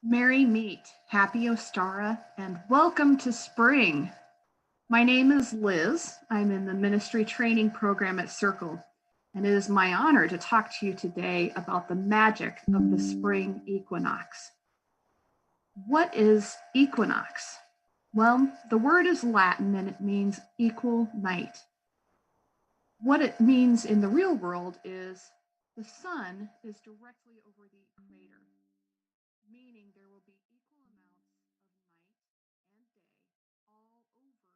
Merry meet, happy Ostara, and welcome to spring. My name is Liz. I'm in the ministry training program at Circle, and it is my honor to talk to you today about the magic of the spring equinox. What is equinox? Well, the word is Latin and it means equal night. What it means in the real world is the sun is directly over the equator, meaning there will be equal amounts of night and day all over the earth.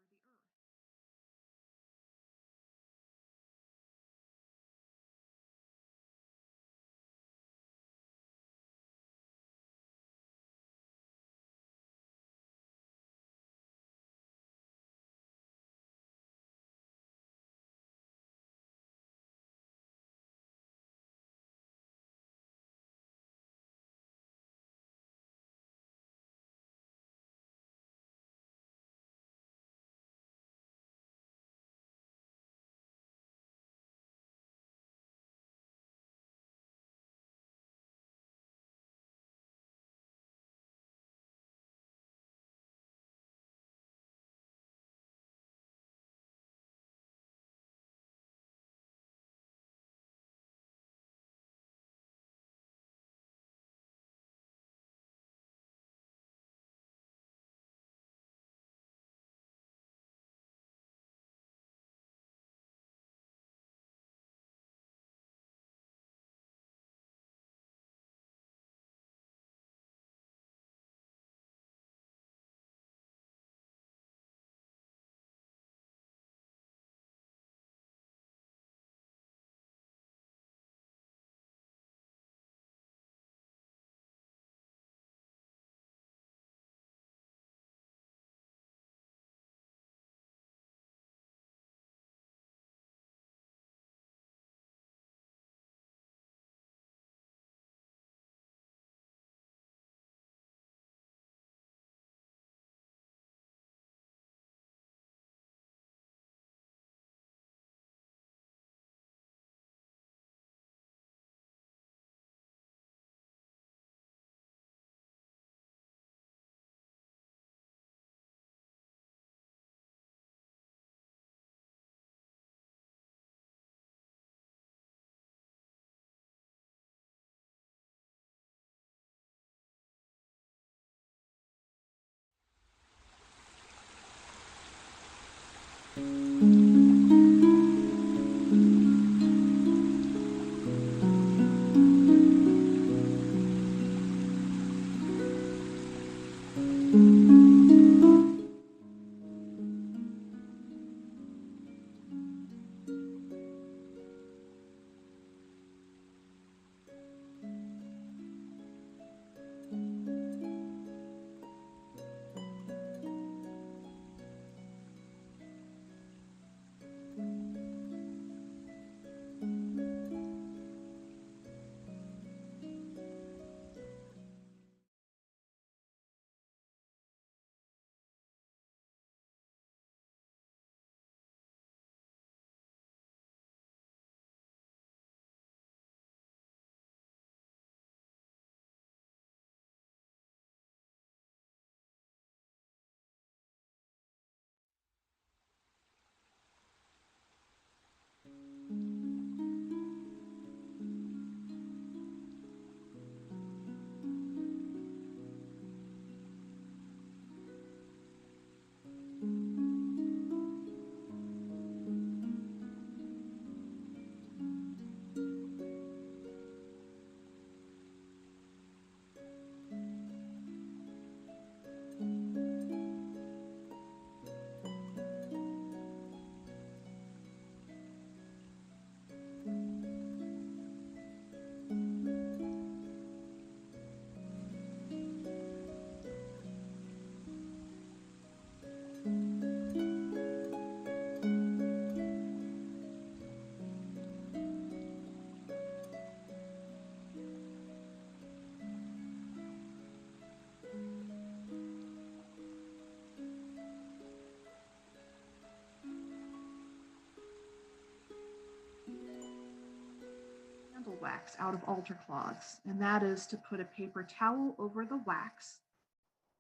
candle wax out of altar cloths, and that is to put a paper towel over the wax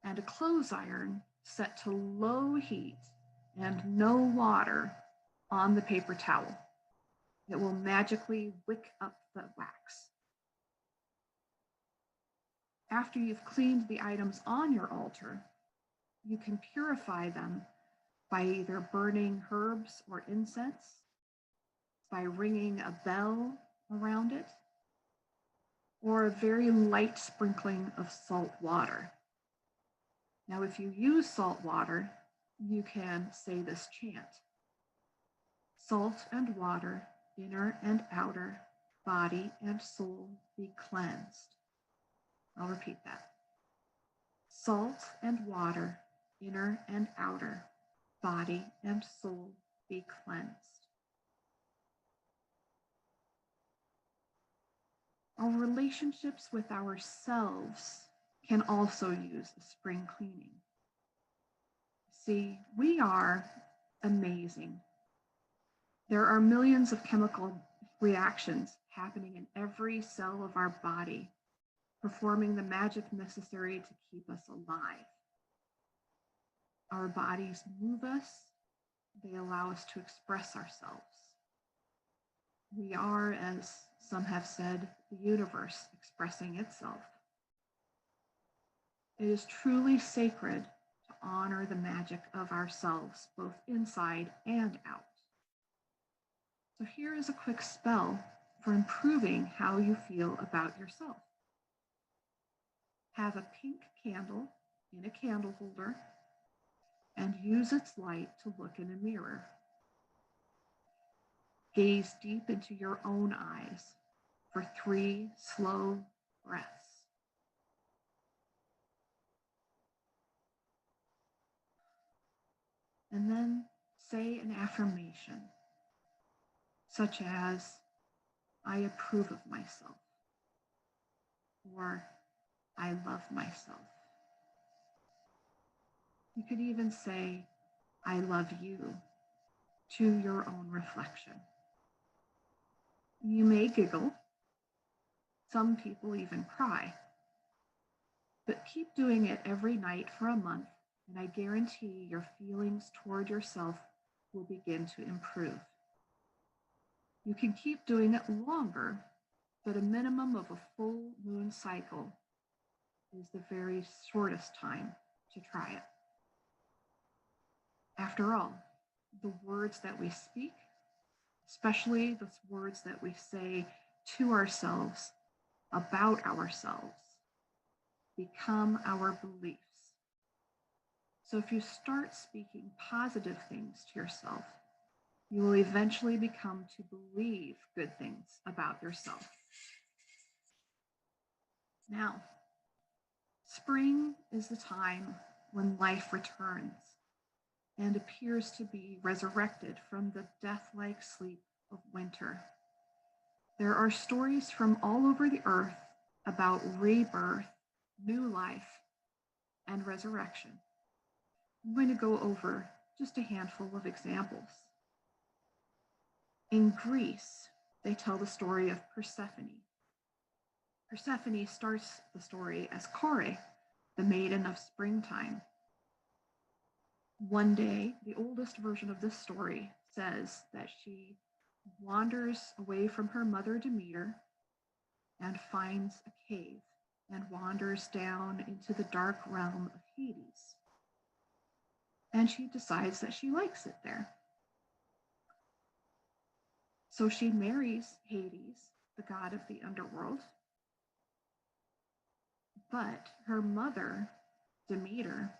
and a clothes iron set to low heat and no water on the paper towel. It will magically wick up the wax. After you've cleaned the items on your altar, you can purify them by either burning herbs or incense, by ringing a bell around it, or a very light sprinkling of salt water. Now, if you use salt water, you can say this chant: salt and water, inner and outer, body and soul be cleansed. I'll repeat that. Salt and water, inner and outer, body and soul be cleansed. Our relationships with ourselves can also use a spring cleaning. See, we are amazing. There are millions of chemical reactions happening in every cell of our body, performing the magic necessary to keep us alive. Our bodies move us, they allow us to express ourselves. We are, as some have said, the universe expressing itself. It is truly sacred to honor the magic of ourselves, both inside and out. So here is a quick spell for improving how you feel about yourself. Have a pink candle in a candle holder and use its light to look in a mirror. Gaze deep into your own eyes for 3 slow breaths. And then say an affirmation, such as, I approve of myself, or I love myself. You could even say, I love you, to your own reflection. You may giggle. Some people even cry. But keep doing it every night for a month, and I guarantee your feelings toward yourself will begin to improve. You can keep doing it longer, but a minimum of a full moon cycle is the very shortest time to try it. After all, the words that we speak, especially the words that we say to ourselves about ourselves, become our beliefs. So if you start speaking positive things to yourself, you will eventually become to believe good things about yourself. Now, spring is the time when life returns and appears to be resurrected from the death-like sleep of winter. There are stories from all over the earth about rebirth, new life, and resurrection. I'm going to go over just a handful of examples. In Greece, they tell the story of Persephone. Persephone starts the story as Kore, the maiden of springtime. One day, the oldest version of this story says that she wanders away from her mother Demeter and finds a cave and wanders down into the dark realm of Hades. And she decides that she likes it there. So she marries Hades, the god of the underworld. But her mother, Demeter,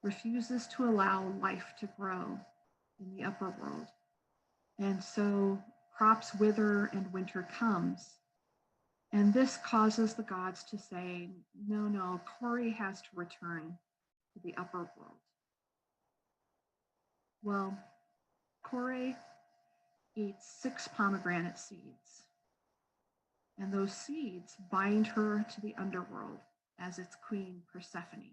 refuses to allow life to grow in the upper world. And so crops wither and winter comes. And this causes the gods to say, no, Kore has to return to the upper world. Well, Kore eats 6 pomegranate seeds, and those seeds bind her to the underworld as its queen Persephone.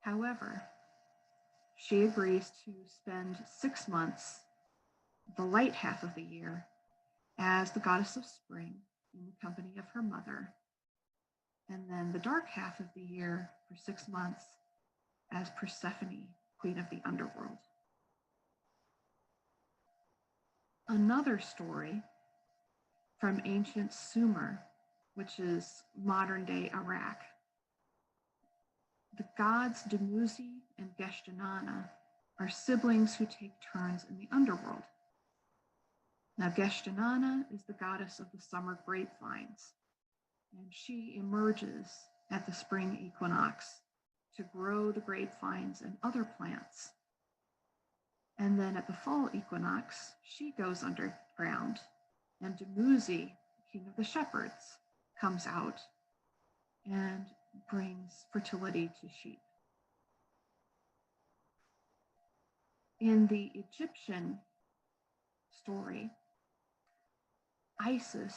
However, she agrees to spend 6 months, the light half of the year, as the goddess of spring in the company of her mother, and then the dark half of the year for 6 months as Persephone, queen of the underworld. Another story from ancient Sumer, which is modern day Iraq. The gods Dumuzi and Geshtanana are siblings who take turns in the underworld. Now, Geshtanana is the goddess of the summer grapevines, and she emerges at the spring equinox to grow the grapevines and other plants. And then at the fall equinox, she goes underground, and Dumuzi, king of the shepherds, comes out and brings fertility to sheep. In the Egyptian story, Isis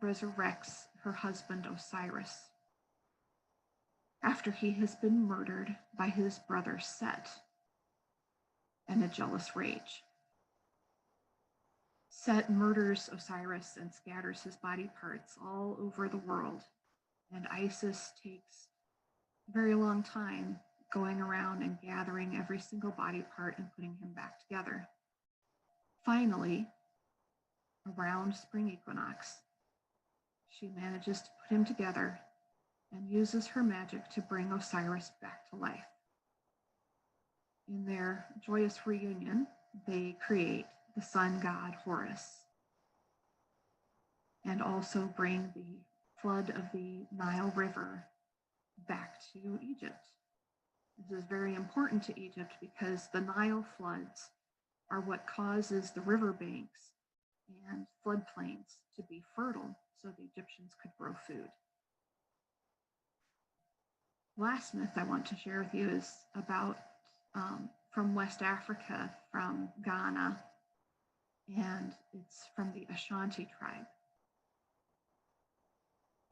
resurrects her husband Osiris after he has been murdered by his brother Set in a jealous rage. Set murders Osiris and scatters his body parts all over the world, and Isis takes a very long time going around and gathering every single body part and putting him back together. Finally, around spring equinox, she manages to put him together and uses her magic to bring Osiris back to life. In their joyous reunion, they create the sun god Horus and also bring the flood of the Nile River back to Egypt. This is very important to Egypt because the Nile floods are what causes the riverbanks and floodplains to be fertile so the Egyptians could grow food. Last myth I want to share with you is about from West Africa, from Ghana, and it's from the Ashanti tribe.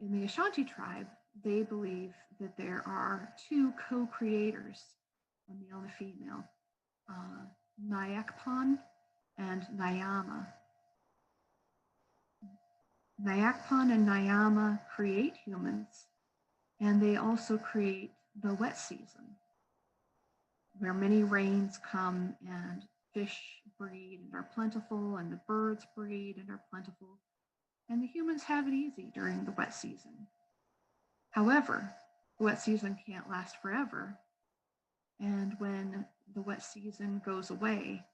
In the Ashanti tribe, they believe that there are two co-creators, a male and a female, Nyakpon and Nyama. Nyakpon and Nyama create humans, and they also create the wet season, where many rains come and fish breed and are plentiful, and the birds breed and are plentiful, and the humans have it easy during the wet season. However, the wet season can't last forever, and when the wet season goes away,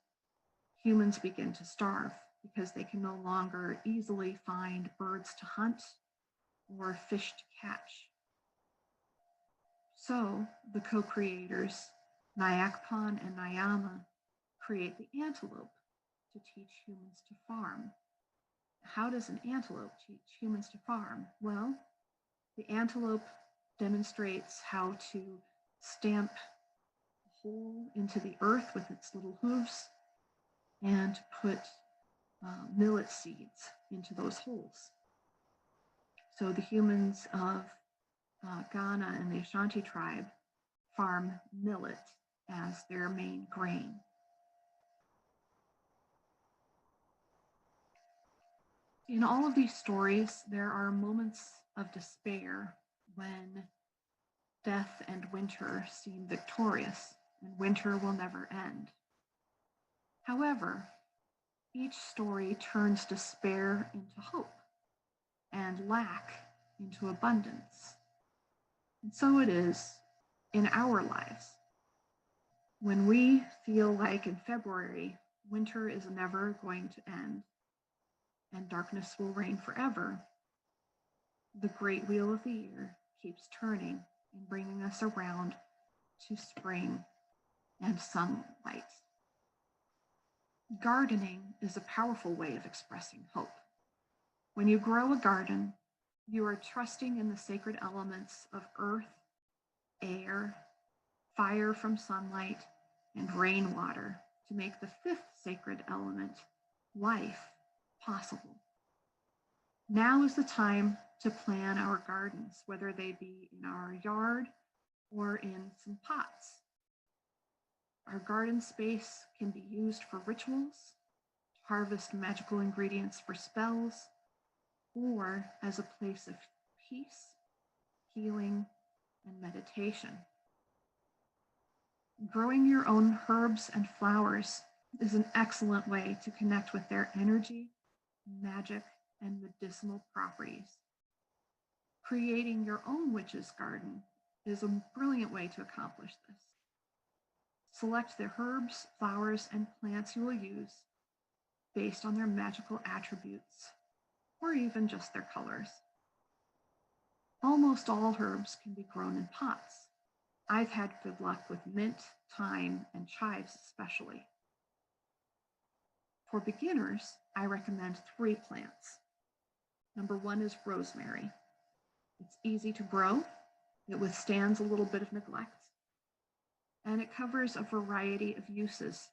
humans begin to starve because they can no longer easily find birds to hunt or fish to catch. So the co-creators, Nyakpon and Nyama, create the antelope to teach humans to farm. How does an antelope teach humans to farm? Well, the antelope demonstrates how to stamp a hole into the earth with its little hooves and put millet seeds into those holes. So the humans of Ghana and the Ashanti tribe farm millet as their main grain. In all of these stories, there are moments of despair when death and winter seem victorious, and winter will never end. However, each story turns despair into hope and lack into abundance. And so it is in our lives. When we feel like in February, winter is never going to end and darkness will reign forever, the great wheel of the year keeps turning and bringing us around to spring and sunlight. Gardening is a powerful way of expressing hope. When you grow a garden, you are trusting in the sacred elements of earth, air, fire from sunlight, and rainwater to make the fifth sacred element, life, possible. Now is the time to plan our gardens, whether they be in our yard or in some pots. Our garden space can be used for rituals, harvest magical ingredients for spells, or as a place of peace, healing, and meditation. Growing your own herbs and flowers is an excellent way to connect with their energy, magic, and medicinal properties. Creating your own witch's garden is a brilliant way to accomplish this. Select the herbs, flowers, and plants you will use based on their magical attributes, or even just their colors. Almost all herbs can be grown in pots. I've had good luck with mint, thyme, and chives especially. For beginners, I recommend 3 plants. Number 1 is rosemary. It's easy to grow, it withstands a little bit of neglect, and it covers a variety of uses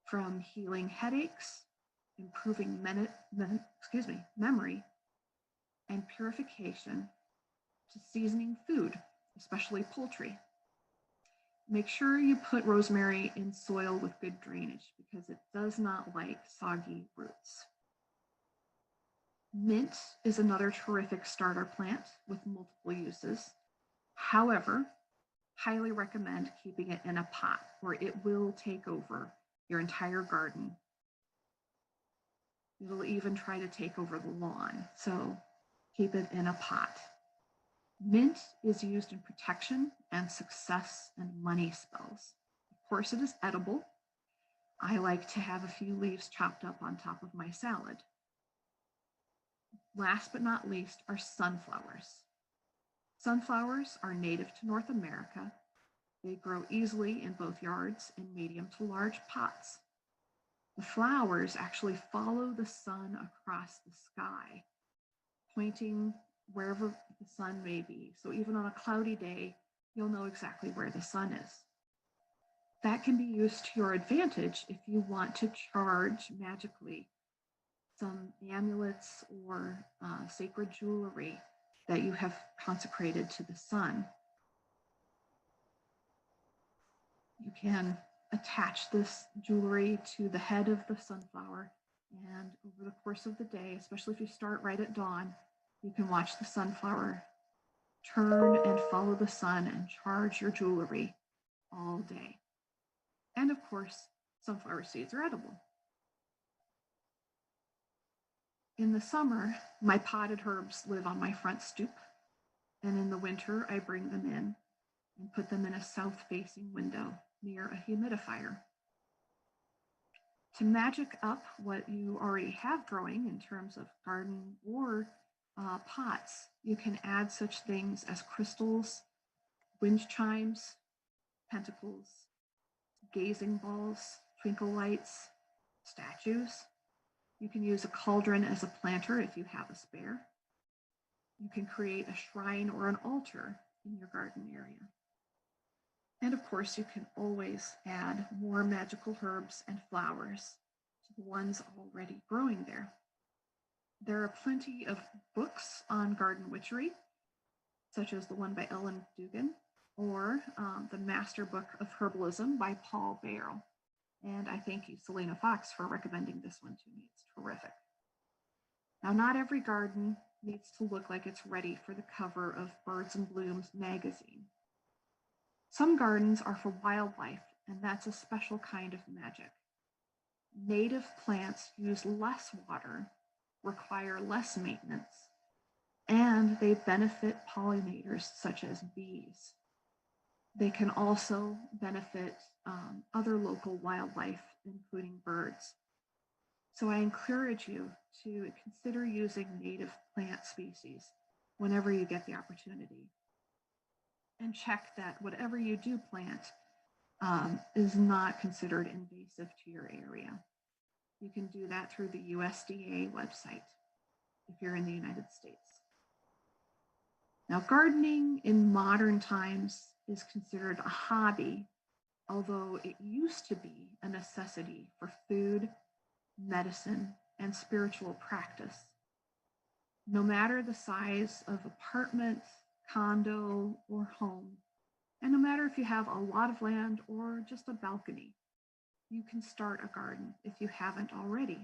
from healing headaches, improving memory, and purification to seasoning food, especially poultry. Make sure you put rosemary in soil with good drainage because it does not like soggy roots. Mint is another terrific starter plant with multiple uses. However, highly recommend keeping it in a pot or it will take over your entire garden. It'll even try to take over the lawn, so keep it in a pot. Mint is used in protection and success and money spells. Of course, it is edible. I like to have a few leaves chopped up on top of my salad. Last but not least are sunflowers. Sunflowers are native to North America. They grow easily in both yards in medium to large pots. The flowers actually follow the sun across the sky, pointing wherever the sun may be. So even on a cloudy day, you'll know exactly where the sun is. That can be used to your advantage if you want to charge magically some amulets or sacred jewelry that you have consecrated to the sun. You can attach this jewelry to the head of the sunflower, and over the course of the day, especially if you start right at dawn, you can watch the sunflower turn and follow the sun and charge your jewelry all day. And of course, sunflower seeds are edible. In the summer, my potted herbs live on my front stoop, and in the winter, I bring them in and put them in a south-facing window near a humidifier. To magic up what you already have growing in terms of garden or pots, you can add such things as crystals, wind chimes, pentacles, gazing balls, twinkle lights, statues. You can use a cauldron as a planter if you have a spare. You can create a shrine or an altar in your garden area. And of course, you can always add more magical herbs and flowers to the ones already growing there. There are plenty of books on garden witchery, such as the one by Ellen Dugan, or the Master Book of Herbalism by Paul Barrel. And I thank you, Selena Fox, for recommending this one to me. It's terrific. Now, not every garden needs to look like it's ready for the cover of Birds and Blooms magazine. Some gardens are for wildlife, and that's a special kind of magic. Native plants use less water, require less maintenance, and they benefit pollinators such as bees. They can also benefit other local wildlife, including birds. So I encourage you to consider using native plant species whenever you get the opportunity. And check that whatever you do plant is not considered invasive to your area. You can do that through the USDA website if you're in the United States. Now, gardening in modern times is considered a hobby, although it used to be a necessity for food, medicine, and spiritual practice. No matter the size of apartment, condo, or home, and no matter if you have a lot of land or just a balcony, you can start a garden if you haven't already.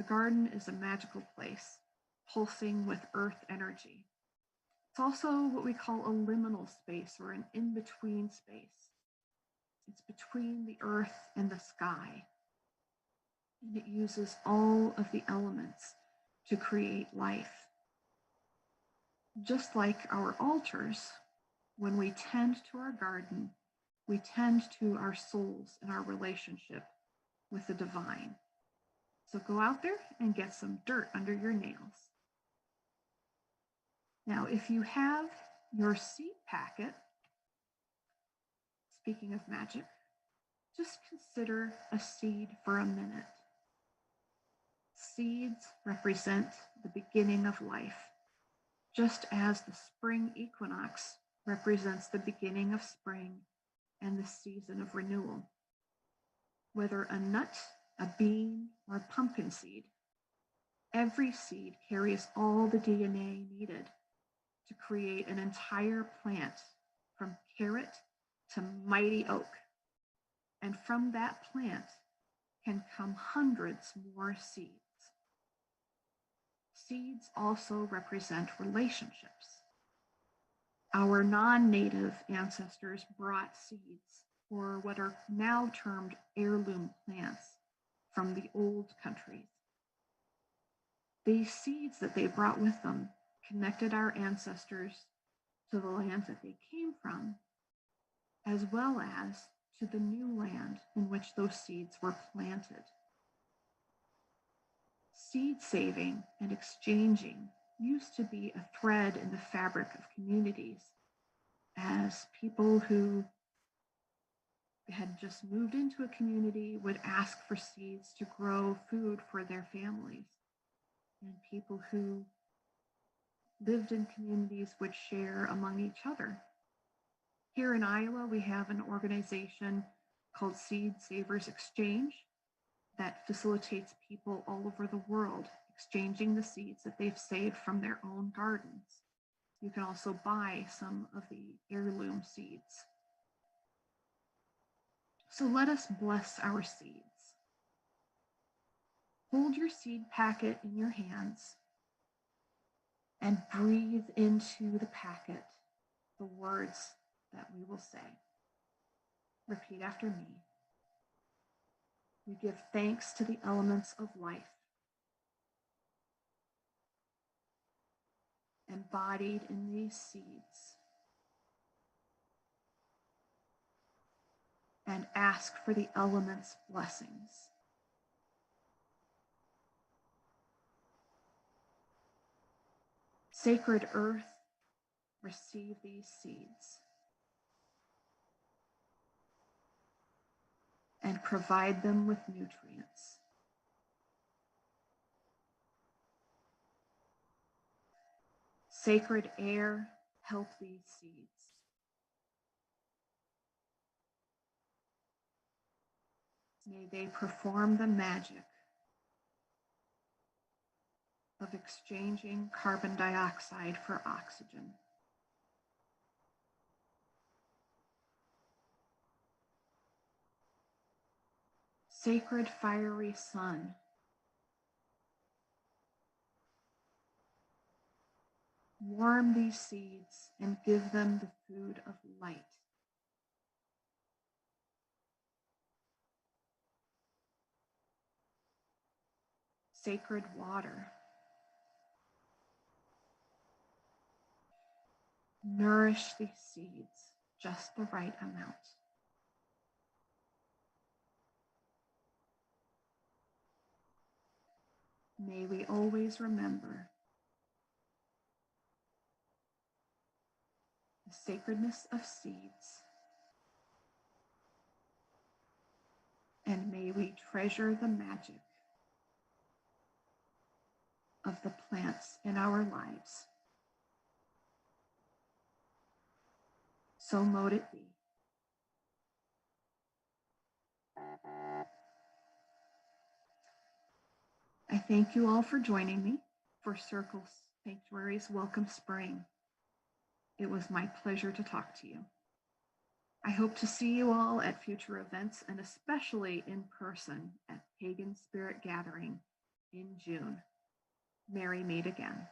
garden is a magical place, pulsing with earth energy. It's also what we call a liminal space or an in-between space. It's between the earth and the sky. And it uses all of the elements to create life. Just like our altars, when we tend to our garden, we tend to our souls and our relationship with the divine. So go out there and get some dirt under your nails. Now, if you have your seed packet, speaking of magic, just consider a seed for a minute. Seeds represent the beginning of life, just as the spring equinox represents the beginning of spring and the season of renewal. Whether a nut, a bean, or a pumpkin seed, every seed carries all the DNA needed to create an entire plant from carrot to mighty oak. And from that plant can come hundreds more seeds. Seeds also represent relationships. Our non-native ancestors brought seeds, or what are now termed heirloom plants, from the old countries. These seeds that they brought with them connected our ancestors to the land that they came from, as well as to the new land in which those seeds were planted. Seed saving and exchanging used to be a thread in the fabric of communities, as people who had just moved into a community would ask for seeds to grow food for their families, and people who lived in communities would share among each other. Here in Iowa, we have an organization called Seed Savers Exchange that facilitates people all over the world exchanging the seeds that they've saved from their own gardens. You can also buy some of the heirloom seeds. So let us bless our seeds. Hold your seed packet in your hands and breathe into the packet the words that we will say. Repeat after me. We give thanks to the elements of life, embodied in these seeds, and ask for the elements' blessings. Sacred earth, receive these seeds and provide them with nutrients. Sacred air, help these seeds. May they perform the magic of exchanging carbon dioxide for oxygen. Sacred fiery sun, warm these seeds and give them the food of light. Sacred water, nourish these seeds just the right amount. May we always remember the sacredness of seeds, and may we treasure the magic of the plants in our lives. So mote it be. I thank you all for joining me for Circle Sanctuary's Welcome Spring. It was my pleasure to talk to you. I hope to see you all at future events and especially in person at Pagan Spirit Gathering in June. Merry meet again.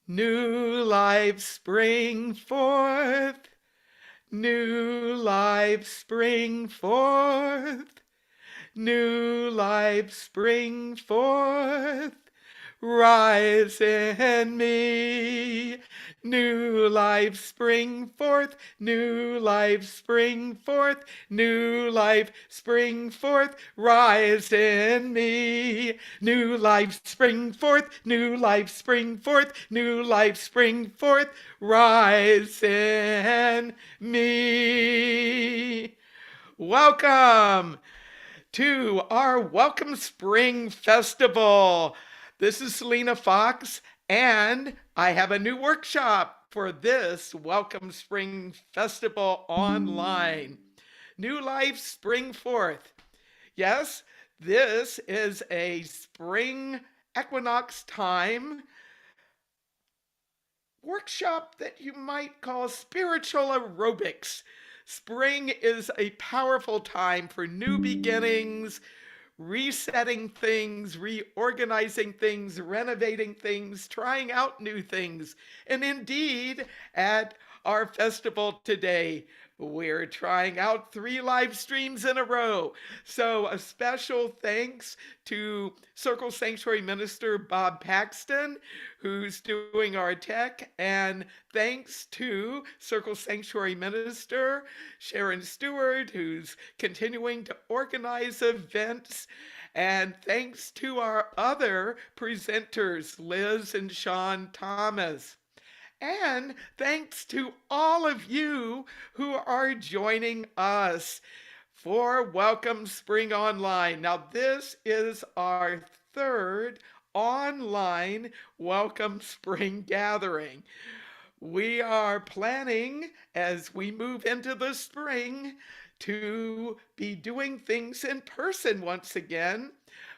New life spring forth, new life spring forth, new life spring forth. Rise in me, new life spring forth, new life spring forth, new life spring forth, rise in me, new life spring forth, new life spring forth, new life spring forth, rise in me. Welcome to our Welcome Spring Festival. This is Selena Fox, and I have a new workshop for this Welcome Spring Festival online. New life spring forth. Yes, this is a spring equinox time workshop that you might call spiritual aerobics. Spring is a powerful time for new beginnings, resetting things, reorganizing things, renovating things, trying out new things. And indeed, at our festival today, we're trying out 3 live streams in a row. So a special thanks to Circle Sanctuary Minister Bob Paxton, who's doing our tech, and thanks to Circle Sanctuary Minister Sharon Stewart, who's continuing to organize events. And thanks to our other presenters, Liz and Sean Thomas. And thanks to all of you who are joining us for Welcome Spring Online. Now, this is our third online Welcome Spring gathering. We are planning, as we move into the spring, to be doing things in person once again,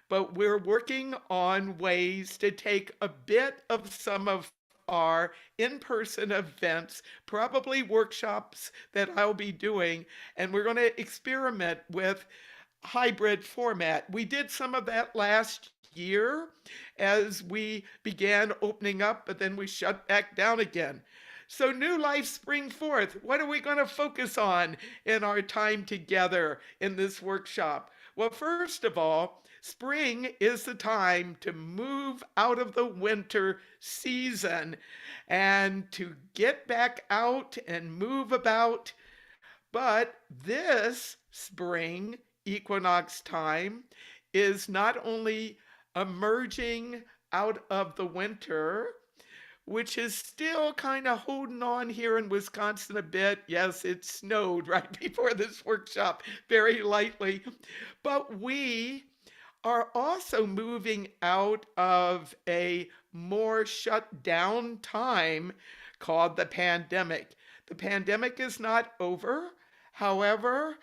but we're working on ways to take a bit of some of our in-person events, probably workshops that I'll be doing, and we're going to experiment with hybrid format. We did some of that last year as we began opening up, but then we shut back down again. So, new life spring forth. What are we going to focus on in our time together in this workshop? Well, first of all, spring is the time to move out of the winter season and to get back out and move about. But this spring equinox time is not only emerging out of the winter, which is still kind of holding on here in Wisconsin a bit. Yes, it snowed right before this workshop, very lightly. But we are also moving out of a more shut down time called the pandemic. The pandemic is not over. However,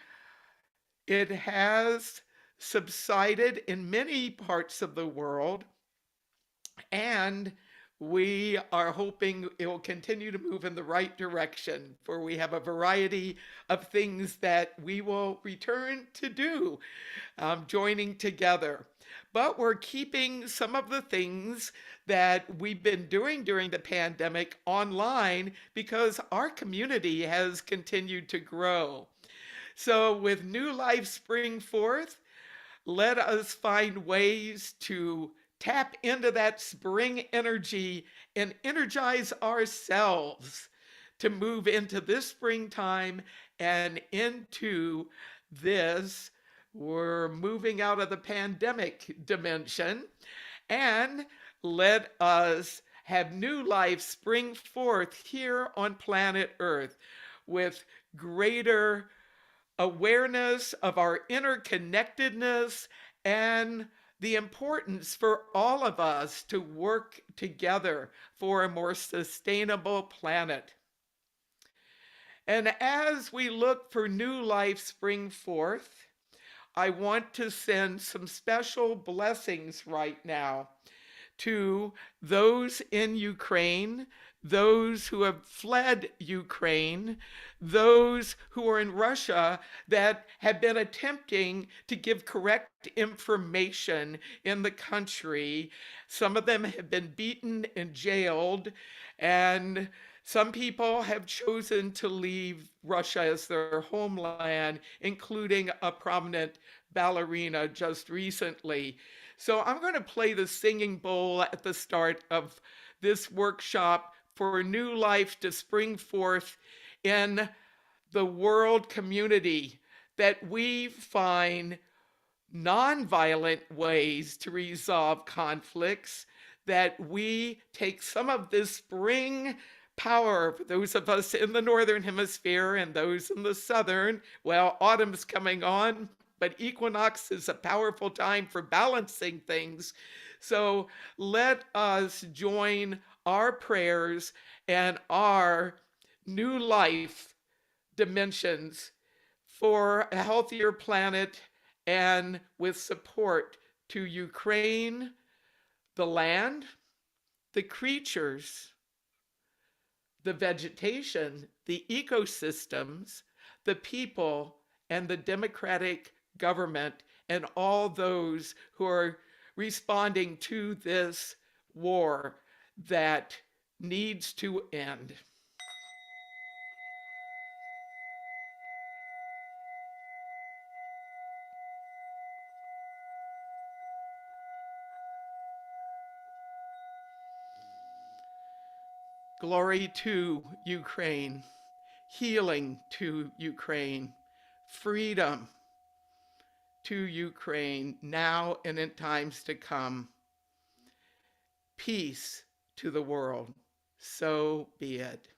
it has subsided in many parts of the world, and we are hoping it will continue to move in the right direction, for we have a variety of things that we will return to do, joining together. But we're keeping some of the things that we've been doing during the pandemic online because our community has continued to grow. So, with new life spring forth, let us find ways to tap into that spring energy and energize ourselves to move into this springtime and into this. We're moving out of the pandemic dimension, and let us have new life spring forth here on planet Earth with greater awareness of our interconnectedness and the importance for all of us to work together for a more sustainable planet. And as we look for new life spring forth, I want to send some special blessings right now to those in Ukraine, those who have fled Ukraine, those who are in Russia that have been attempting to give correct information in the country. Some of them have been beaten and jailed, and some people have chosen to leave Russia as their homeland, including a prominent ballerina just recently. So I'm going to play the singing bowl at the start of this workshop for new life to spring forth in the world community, that we find nonviolent ways to resolve conflicts, that we take some of this spring power for those of us in the northern hemisphere and those in the southern. Well, autumn's coming on, but equinox is a powerful time for balancing things. So let us join our prayers and our new life dimensions for a healthier planet, and with support to Ukraine, the land, the creatures, the vegetation, the ecosystems, the people, and the democratic government, and all those who are responding to this war that needs to end. Glory to Ukraine, healing to Ukraine, freedom to Ukraine now and in times to come, peace to the world. So be it.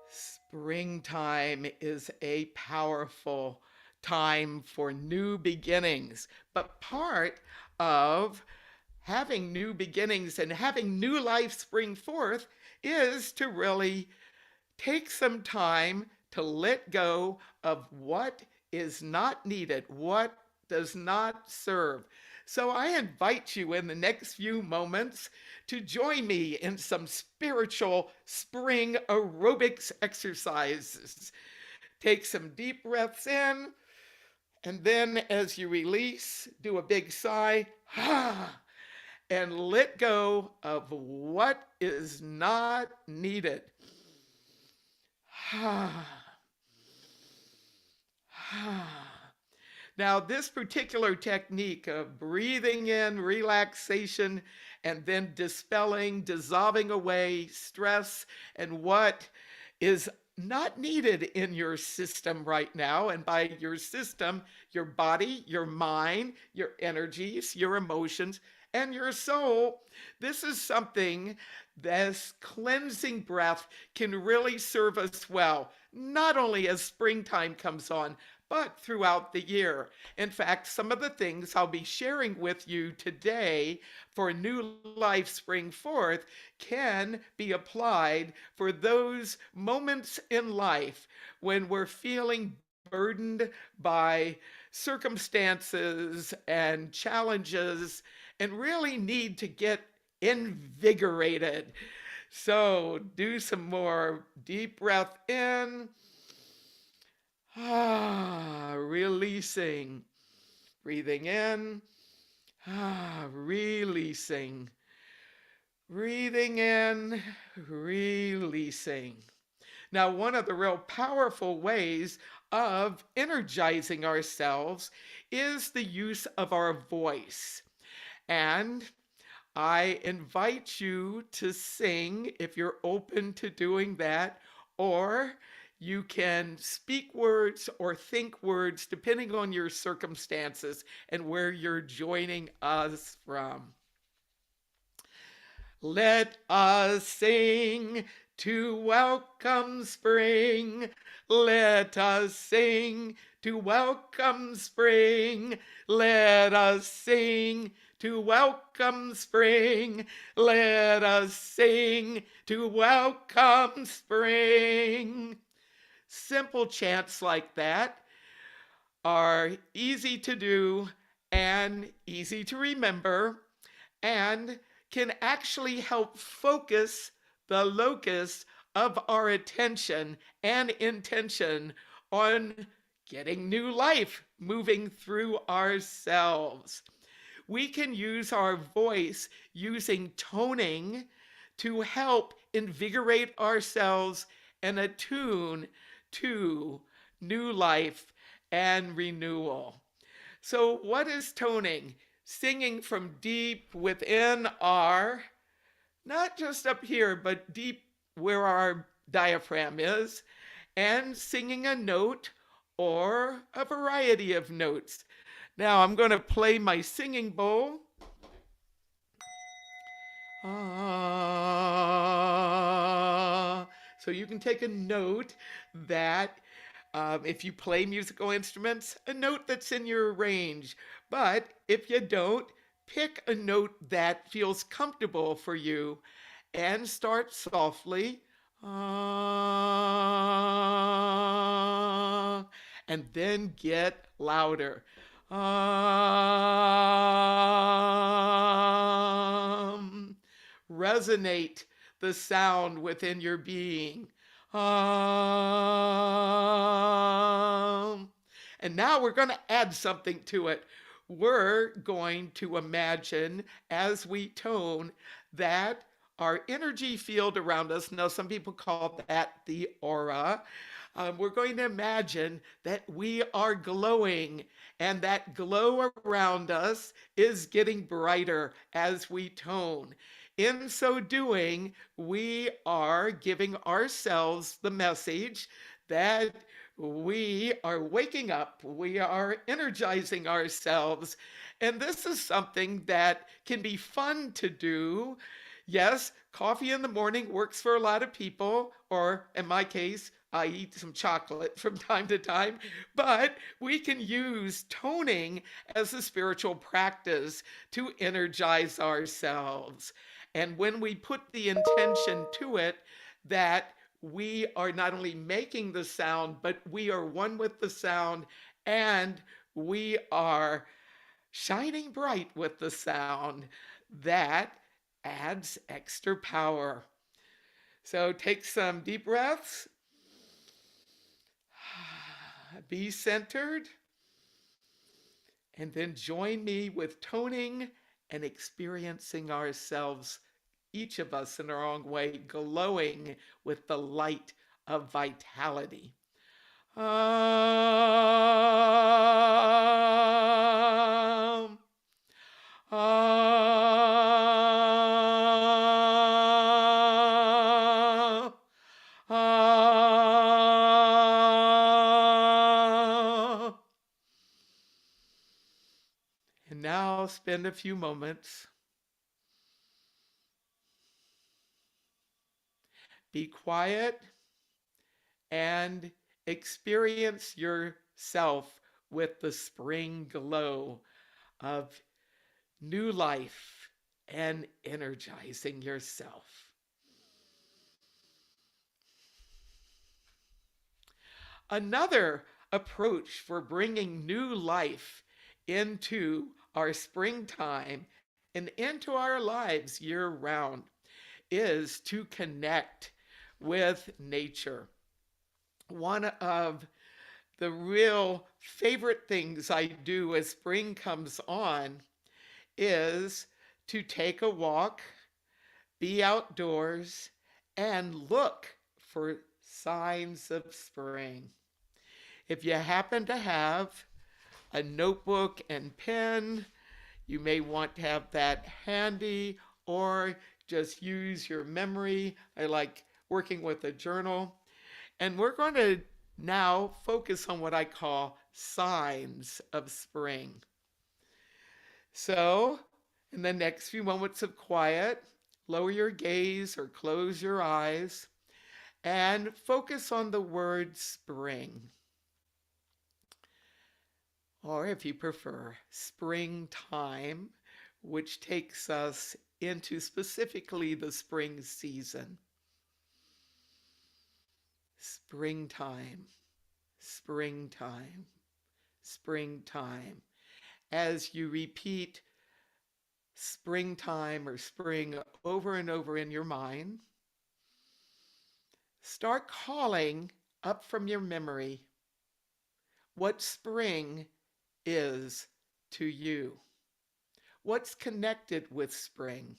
Springtime is a powerful time for new beginnings, but part of having new beginnings and having new life spring forth is to really take some time to let go of what is not needed, what does not serve. So I invite you in the next few moments to join me in some spiritual spring aerobics exercises. Take some deep breaths in, and then as you release, do a big sigh, and let go of what is not needed. Now, this particular technique of breathing in relaxation and then dispelling, dissolving away stress and what is not needed in your system right now. And by your system, your body, your mind, your energies, your emotions, and your soul. This is something, this cleansing breath can really serve us well, not only as springtime comes on, but throughout the year. In fact, some of the things I'll be sharing with you today for New Life Spring Forth can be applied for those moments in life when we're feeling burdened by circumstances and challenges and really need to get invigorated. So do some more deep breath in. Releasing. Breathing in. Releasing. Breathing in, releasing. Now, one of the real powerful ways of energizing ourselves is the use of our voice. And I invite you to sing if you're open to doing that, or you can speak words or think words depending on your circumstances and where you're joining us from. Let us sing to welcome spring. Let us sing to welcome spring. Let us sing to welcome spring. Let us sing to welcome spring. Simple chants like that are easy to do and easy to remember and can actually help focus the locus of our attention and intention on getting new life moving through ourselves. We can use our voice using toning to help invigorate ourselves and attune to new life and renewal. So what is toning? Singing from deep within our, not just up here, but deep where our diaphragm is, and singing a note or a variety of notes. Now I'm going to play my singing bowl. So you can take a note that if you play musical instruments, a note that's in your range. But if you don't, pick a note that feels comfortable for you and start softly. And then get louder. Resonate the sound within your being. And now we're going to add something to it. We're going to imagine as we tone that our energy field around us, now some people call that the aura, we're going to imagine that we are glowing and that glow around us is getting brighter as we tone. In so doing, we are giving ourselves the message that we are waking up, we are energizing ourselves, and this is something that can be fun to do. Yes, coffee in the morning works for a lot of people, or in my case, I eat some chocolate from time to time, but we can use toning as a spiritual practice to energize ourselves. And when we put the intention to it that we are not only making the sound, but we are one with the sound and we are shining bright with the sound, that adds extra power. So take some deep breaths. Be centered, and then join me with toning and experiencing ourselves, each of us in our own way, glowing with the light of vitality. Um, um, and now spend a few moments. Be quiet and experience yourself with the spring glow of new life and energizing yourself. Another approach for bringing new life into our springtime and into our lives year round is to connect with nature. One of the real favorite things I do as spring comes on is to take a walk, be outdoors, and look for signs of spring. If you happen to have a notebook and pen, you may want to have that handy, or just use your memory. I like working with a journal. And we're going to now focus on what I call signs of spring. So, in the next few moments of quiet, lower your gaze or close your eyes and focus on the word spring. Or if you prefer, springtime, which takes us into specifically the spring season. Springtime, springtime, springtime. As you repeat springtime or spring over and over in your mind, start calling up from your memory what spring is to you. What's connected with spring?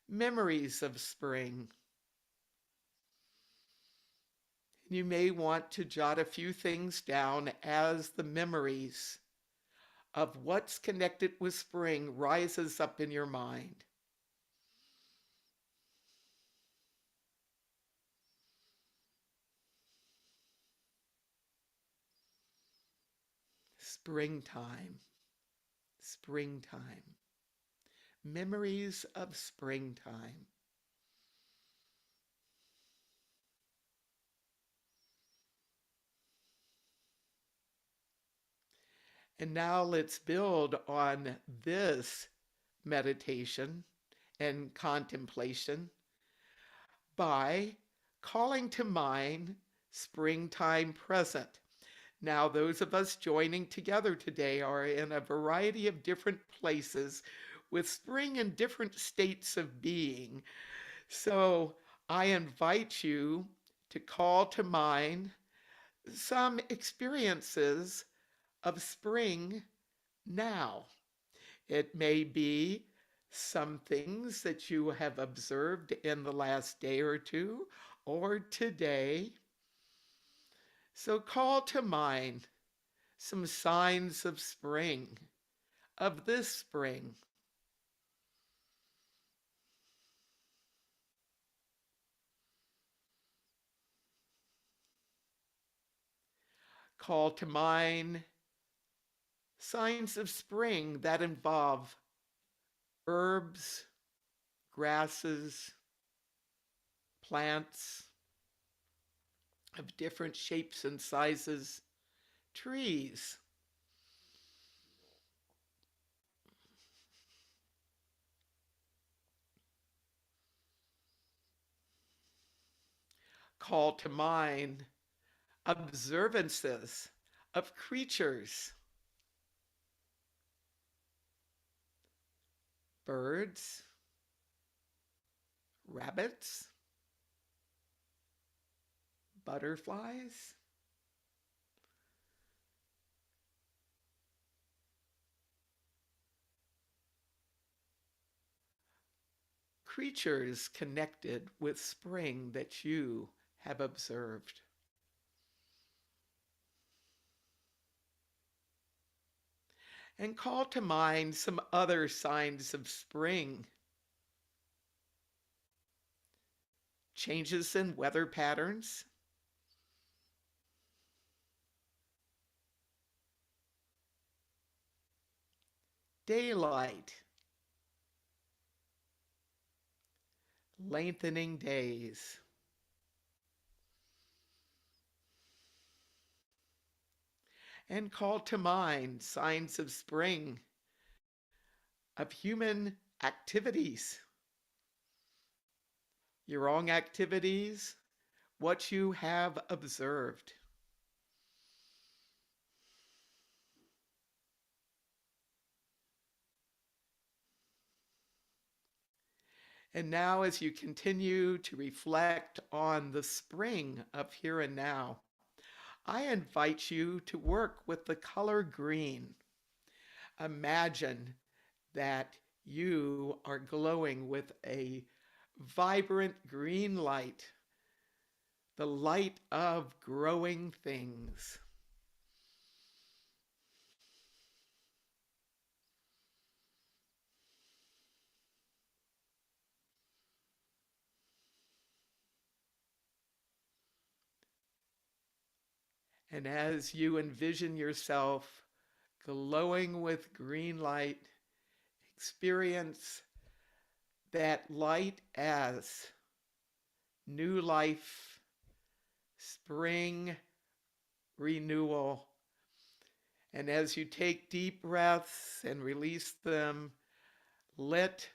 Memories of spring. You may want to jot a few things down as the memories of what's connected with spring rises up in your mind. Springtime, springtime. Memories of springtime. And now let's build on this meditation and contemplation by calling to mind springtime present. Now, those of us joining together today are in a variety of different places with spring in different states of being. So I invite you to call to mind some experiences of spring now. It may be some things that you have observed in the last day or two or today. So call to mind some signs of spring, of this spring. Call to mind signs of spring that involve herbs, grasses, plants of different shapes and sizes, trees. Call to mind observances of creatures, birds, rabbits, butterflies. Creatures connected with spring that you have observed. And call to mind some other signs of spring. Changes in weather patterns, daylight, lengthening days, and call to mind signs of spring, of human activities, your own activities, what you have observed. And now, as you continue to reflect on the spring of here and now, I invite you to work with the color green. Imagine that you are glowing with a vibrant green light, the light of growing things. And as you envision yourself glowing with green light, experience that light as new life, spring, renewal. And as you take deep breaths and release them, let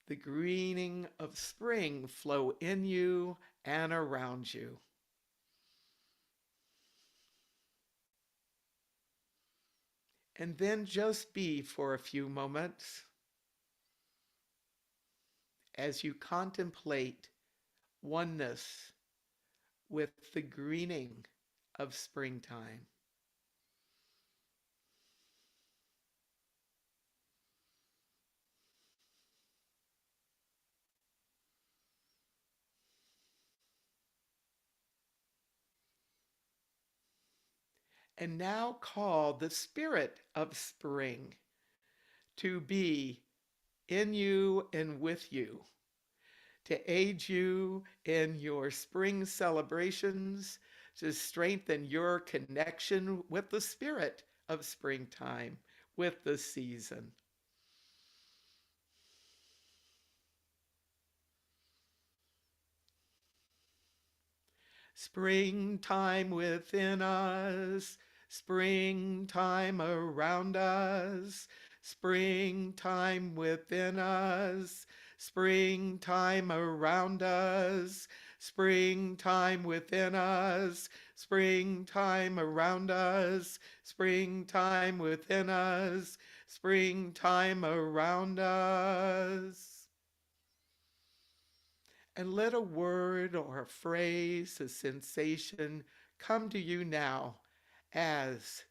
the greening of spring flow in you and around you. And then just be for a few moments as you contemplate oneness with the greening of springtime. And now call the spirit of spring to be in you and with you, to aid you in your spring celebrations, to strengthen your connection with the spirit of springtime, with the season. Springtime within us, springtime around us, springtime within us, springtime around us, springtime within us, springtime around us, springtime within us, springtime around us. And let a word or a phrase, a sensation come to you now as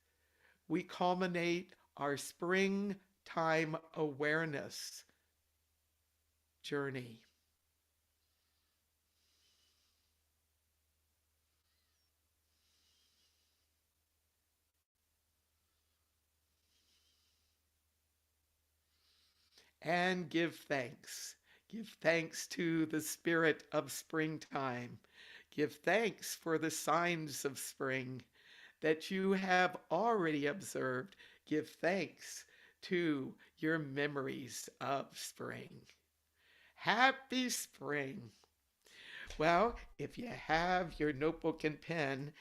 we culminate our springtime awareness journey. And give thanks. Give thanks to the spirit of springtime. Give thanks for the signs of spring that you have already observed. Give thanks to your memories of spring. Happy spring. Well, if you have your notebook and pen,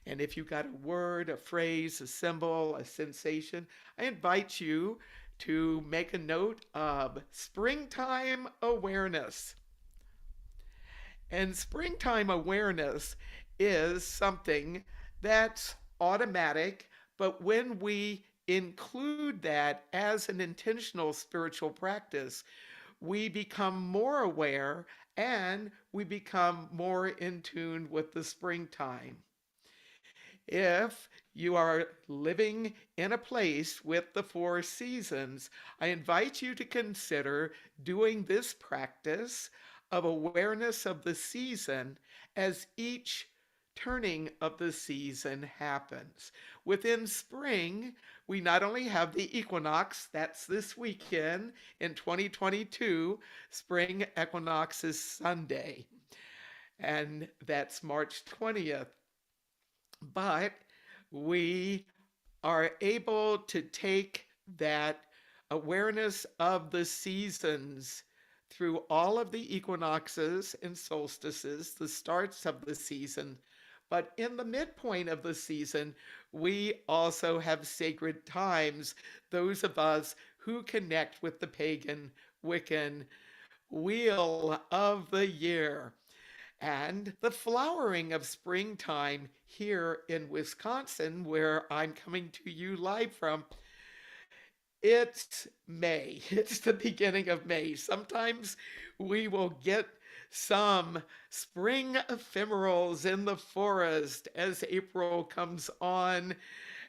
and if you got a word, a phrase, a symbol, a sensation, I invite you to make a note of springtime awareness. And springtime awareness is something that's automatic, but when we include that as an intentional spiritual practice, we become more aware and we become more in tune with the springtime. If you are living in a place with the four seasons, I invite you to consider doing this practice of awareness of the season as each turning of the season happens. Within spring, we not only have the equinox, that's this weekend in 2022, spring equinox is Sunday, and that's March 20th. But we are able to take that awareness of the seasons through all of the equinoxes and solstices, the starts of the season. But in the midpoint of the season, we also have sacred times, those of us who connect with the pagan, Wiccan wheel of the year. And the flowering of springtime here in Wisconsin, where I'm coming to you live from, it's May. It's the beginning of May. Sometimes we will get some spring ephemerals in the forest as April comes on.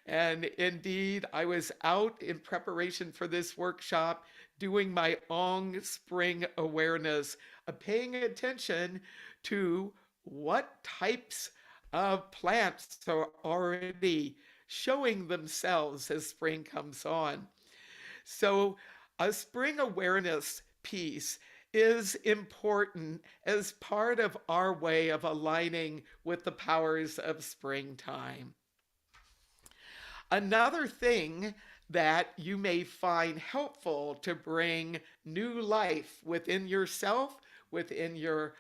And indeed, I was out in preparation for this workshop doing my own spring awareness, paying attention to what types of plants are already showing themselves as spring comes on. So, a spring awareness piece is important as part of our way of aligning with the powers of springtime. Another thing that you may find helpful to bring new life within yourself, within your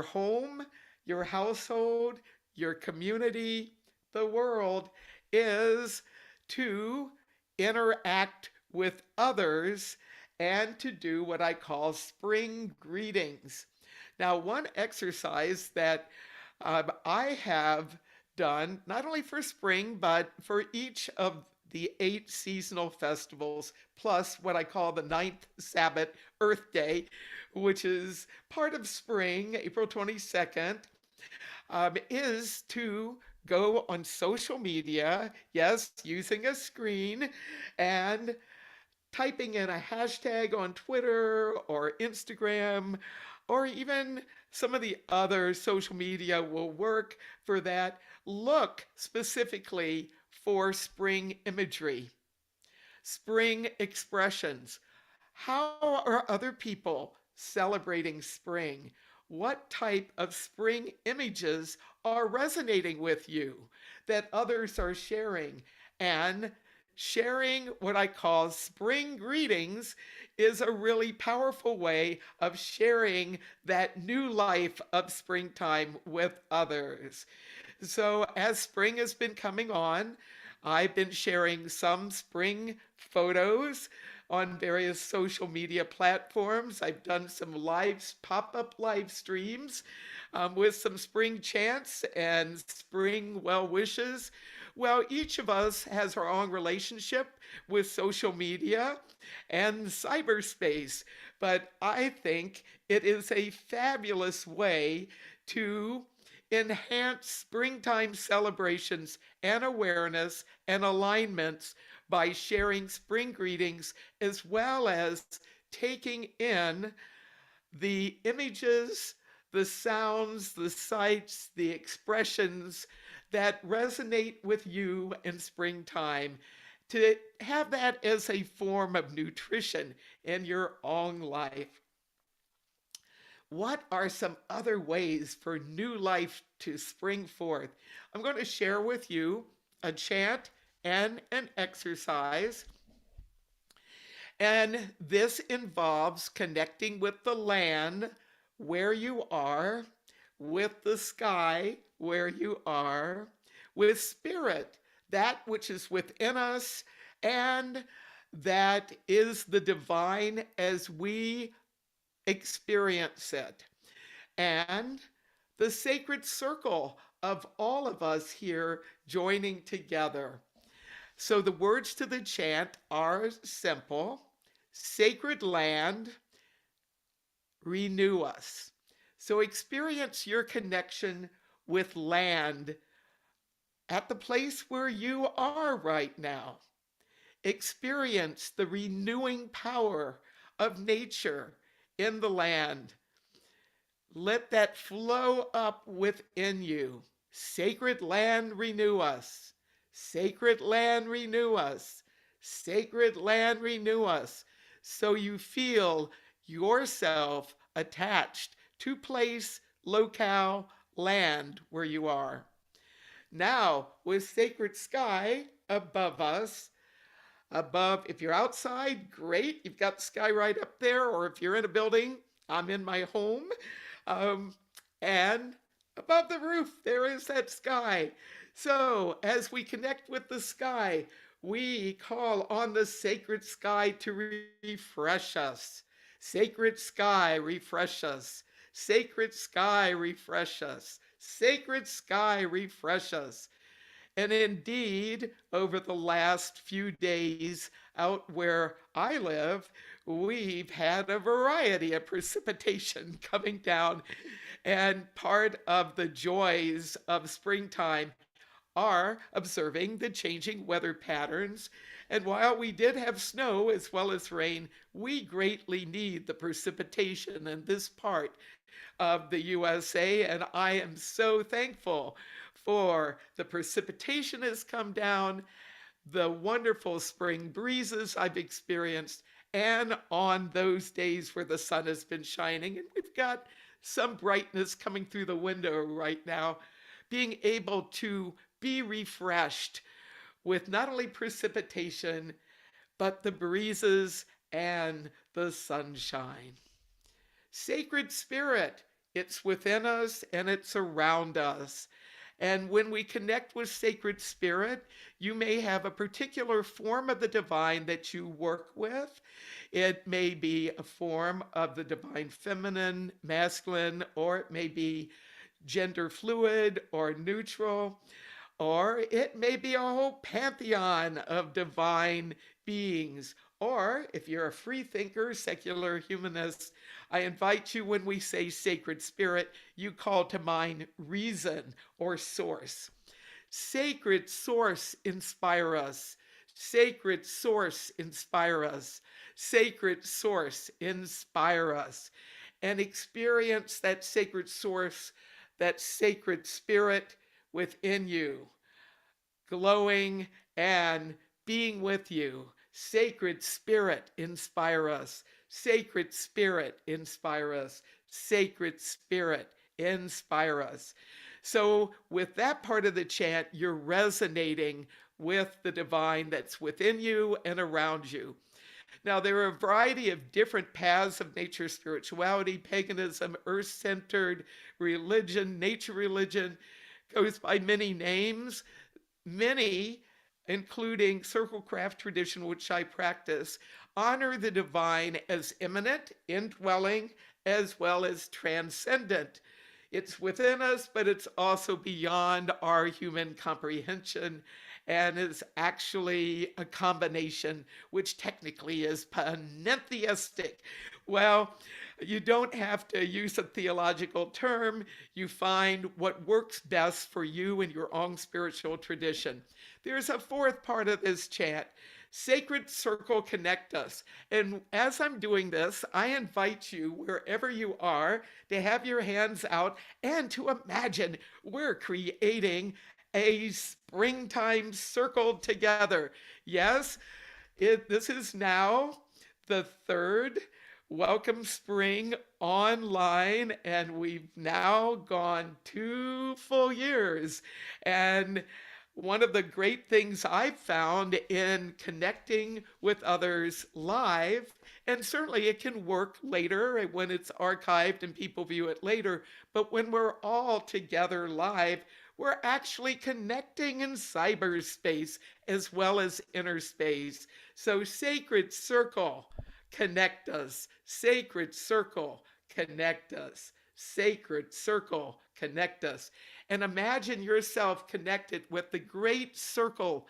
home, your household, your community, the world, is to interact with others and to do what I call spring greetings. Now, one exercise that I have done, not only for spring, but for each of the 8 seasonal festivals, plus what I call the ninth Sabbath, Earth Day, which is part of spring, April 22nd, is to go on social media, yes, using a screen, and typing in a hashtag on Twitter or Instagram, or even some of the other social media will work for that. Look specifically for spring imagery, spring expressions. How are other people celebrating spring? What type of spring images are resonating with you that others are sharing? And sharing what I call spring greetings is a really powerful way of sharing that new life of springtime with others. So, as spring has been coming on, I've been sharing some spring photos on various social media platforms. I've done some pop-up live streams with some spring chants and spring well wishes. Well, each of us has our own relationship with social media and cyberspace, but I think it is a fabulous way to enhance springtime celebrations and awareness and alignments by sharing spring greetings as well as taking in the images, the sounds, the sights, the expressions that resonate with you in springtime, to have that as a form of nutrition in your own life. What are some other ways for new life to spring forth? I'm going to share with you a chant and an exercise. And this involves connecting with the land where you are, with the sky where you are, with spirit, that which is within us, and that is the divine as we experience it, and the sacred circle of all of us here joining together. So the words to the chant are simple: sacred land, renew us. So experience your connection with land at the place where you are right now. Experience the renewing power of nature in the land. Let that flow up within you. Sacred land, renew us. Sacred land, renew us. Sacred land, renew us. So you feel yourself attached to place, locale, land where you are. Now, with sacred sky above us, above, if you're outside, great, you've got the sky right up there, or if you're in a building, I'm in my home, um, and above the roof, there is that sky. So as we connect with the sky, we call on the sacred sky to refresh us. Sacred sky, refresh us. Sacred sky, refresh us. Sacred sky, refresh us. And indeed, over the last few days out where I live, we've had a variety of precipitation coming down. And part of the joys of springtime are observing the changing weather patterns. And while we did have snow as well as rain, we greatly need the precipitation in this part of the USA, and I am so thankful for the precipitation has come down, the wonderful spring breezes I've experienced, and on those days where the sun has been shining, and we've got some brightness coming through the window right now, being able to be refreshed with not only precipitation, but the breezes and the sunshine. Sacred Spirit, it's within us and it's around us. And when we connect with Sacred Spirit, you may have a particular form of the divine that you work with. It may be a form of the divine feminine, masculine, or it may be gender fluid or neutral, or it may be a whole pantheon of divine beings. Or if you're a free thinker, secular humanist, I invite you, when we say sacred spirit, you call to mind reason or source. Sacred source, inspire us. Sacred source, inspire us. Sacred source, inspire us. And experience that sacred source, that sacred spirit within you, glowing and being with you. Sacred Spirit, inspire us. Sacred Spirit, inspire us. Sacred Spirit, inspire us. So with that part of the chant, you're resonating with the divine that's within you and around you. Now, there are a variety of different paths of nature spirituality, paganism, earth-centered religion, nature religion, goes by many names. Many, including Circlecraft tradition, which I practice, honor the divine as immanent, indwelling, as well as transcendent. It's within us, but it's also beyond our human comprehension and is actually a combination, which technically is panentheistic. Well, you don't have to use a theological term. You find what works best for you and your own spiritual tradition. There's a fourth part of this chant. Sacred circle, connect us. And as I'm doing this, I invite you, wherever you are, to have your hands out and to imagine we're creating a springtime circle together. Yes, this is now the third Welcome Spring online, and we've now gone 2 full years. And one of the great things I've found in connecting with others live, and certainly it can work later when it's archived and people view it later, but when we're all together live, we're actually connecting in cyberspace as well as inner space. So, sacred circle, connect us. Sacred circle, connect us. Sacred circle, connect us. And imagine yourself connected with the great circle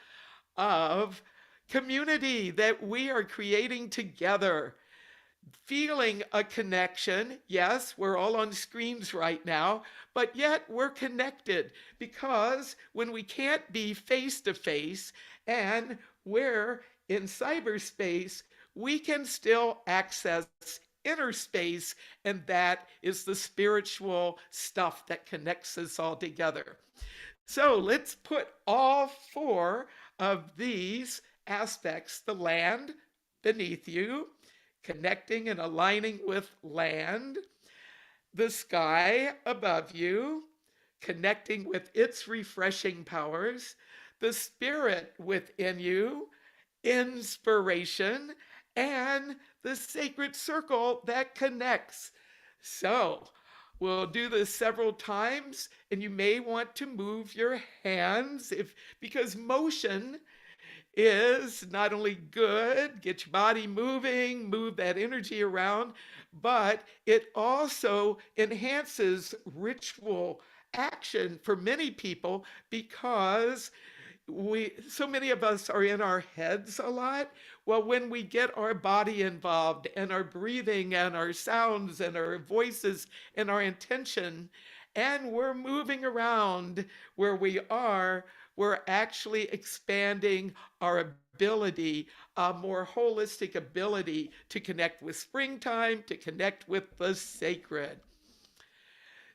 of community that we are creating together, feeling a connection. Yes, we're all on screens right now, but yet we're connected, because when we can't be face to face and we're in cyberspace, we can still access inner space, and that is the spiritual stuff that connects us all together. So let's put all four of these aspects: the land beneath you, connecting and aligning with land, the sky above you, connecting with its refreshing powers, the spirit within you, inspiration, and the sacred circle that connects. So, we'll do this several times, and you may want to move your hands because motion is not only good, get your body moving, move that energy around, but it also enhances ritual action for many people, because so many of us are in our heads a lot. Well, when we get our body involved and our breathing and our sounds and our voices and our intention, and we're moving around where we are, we're actually expanding our ability, a more holistic ability to connect with springtime, to connect with the sacred.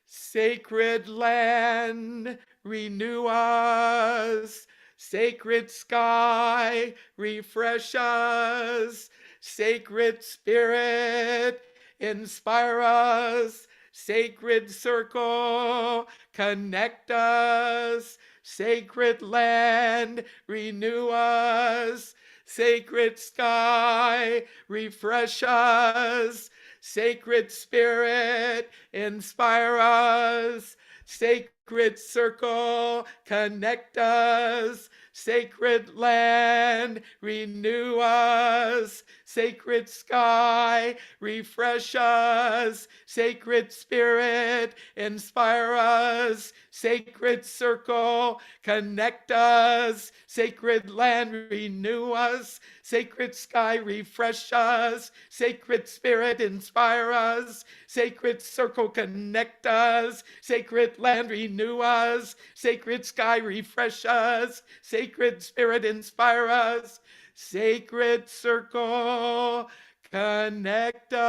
Sacred land, renew us. Sacred sky, refresh us. Sacred spirit, inspire us. Sacred circle, connect us. Sacred land, renew us. Sacred sky, refresh us. Sacred spirit, inspire us. Sacred circle, connect us. Sacred land, renew us. Sacred sky, refresh us. Sacred spirit, inspire us. Sacred circle, connect us. Sacred land, renew us. Sacred sky, refresh us. Sacred spirit, inspire us. Sacred circle, connect us. Sacred land, renew us. Sacred sky, refresh us. Sacred spirit, inspire us. Sacred circle, connect us.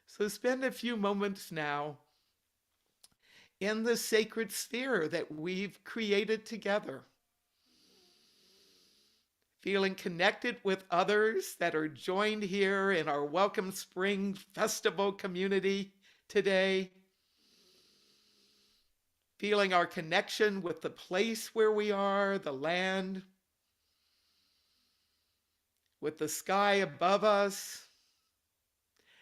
So spend a few moments now in the sacred sphere that we've created together, feeling connected with others that are joined here in our Welcome Spring Festival community today, feeling our connection with the place where we are, the land, with the sky above us,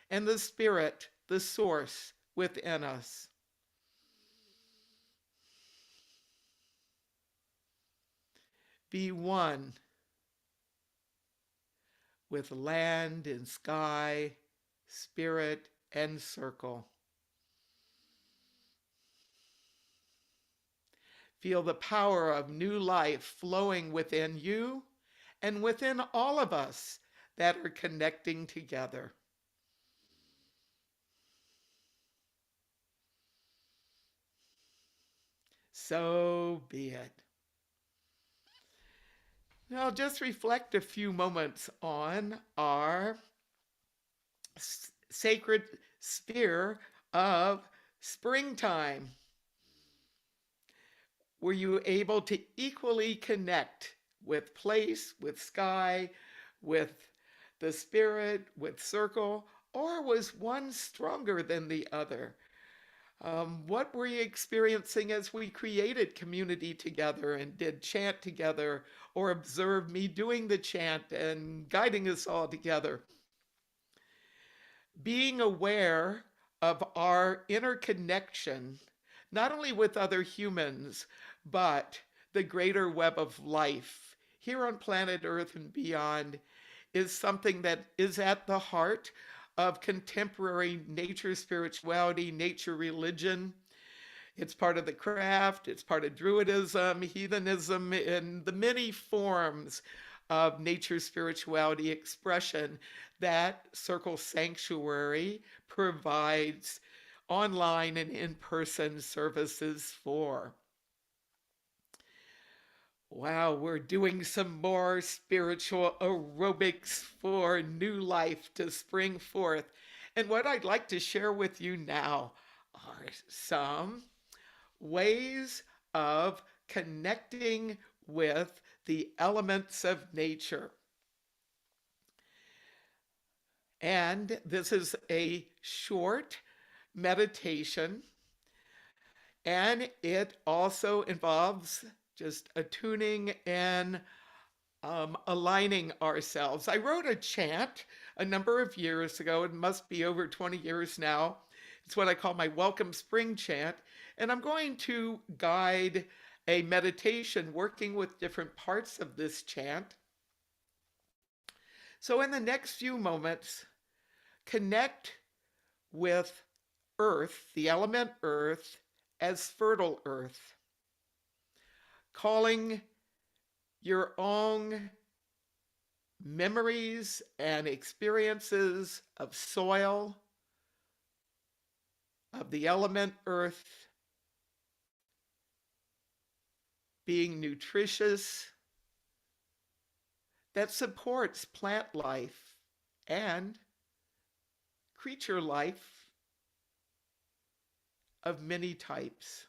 and the spirit, the source within us. Be one with land and sky, spirit and circle. Feel the power of new life flowing within you and within all of us that are connecting together. So be it. Now just reflect a few moments on our sacred sphere of springtime. Were you able to equally connect with place, with sky, with the spirit, with circle, or was one stronger than the other? What were you experiencing as we created community together and did chant together, or observed me doing the chant and guiding us all together? Being aware of our interconnection, not only with other humans, but the greater web of life here on planet Earth and beyond, is something that is at the heart of contemporary nature spirituality, nature religion. It's part of the craft, it's part of Druidism, heathenism, and the many forms of nature spirituality expression that Circle Sanctuary provides online and in person services for. Wow, we're doing some more spiritual aerobics for new life to spring forth. And what I'd like to share with you now are some ways of connecting with the elements of nature. And this is a short meditation, and it also involves just attuning and aligning ourselves. I wrote a chant a number of years ago. It must be over 20 years now. It's what I call my Welcome Spring chant. And I'm going to guide a meditation working with different parts of this chant. So, in the next few moments, connect with Earth, the element Earth, as fertile Earth, calling your own memories and experiences of soil, of the element Earth, being nutritious, that supports plant life and creature life of many types.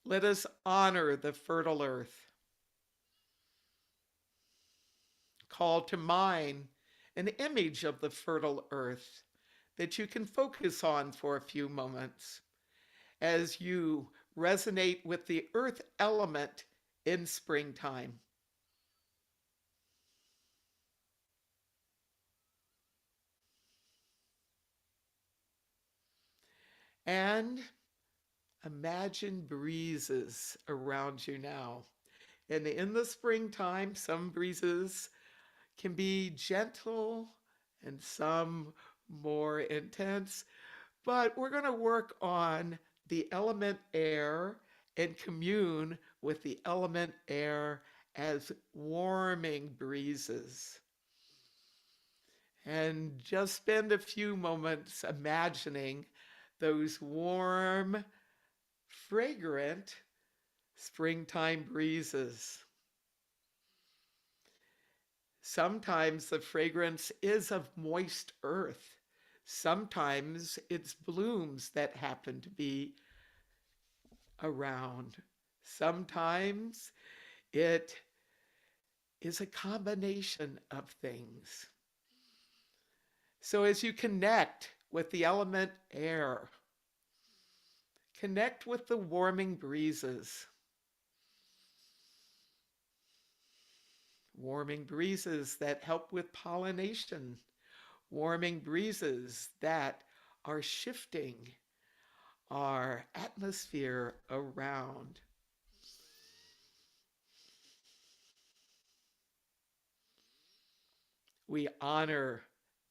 Let us honor the fertile earth. Call to mind an image of the fertile earth that you can focus on for a few moments as you resonate with the earth element in springtime. And imagine breezes around you now. And in the springtime, some breezes can be gentle and some more intense, but we're going to work on the element air and commune with the element air as warming breezes. And just spend a few moments imagining those warm, fragrant springtime breezes. Sometimes the fragrance is of moist earth. Sometimes it's blooms that happen to be around. Sometimes it is a combination of things. So as you connect with the element air, connect with the warming breezes. Warming breezes that help with pollination. Warming breezes that are shifting our atmosphere around. We honor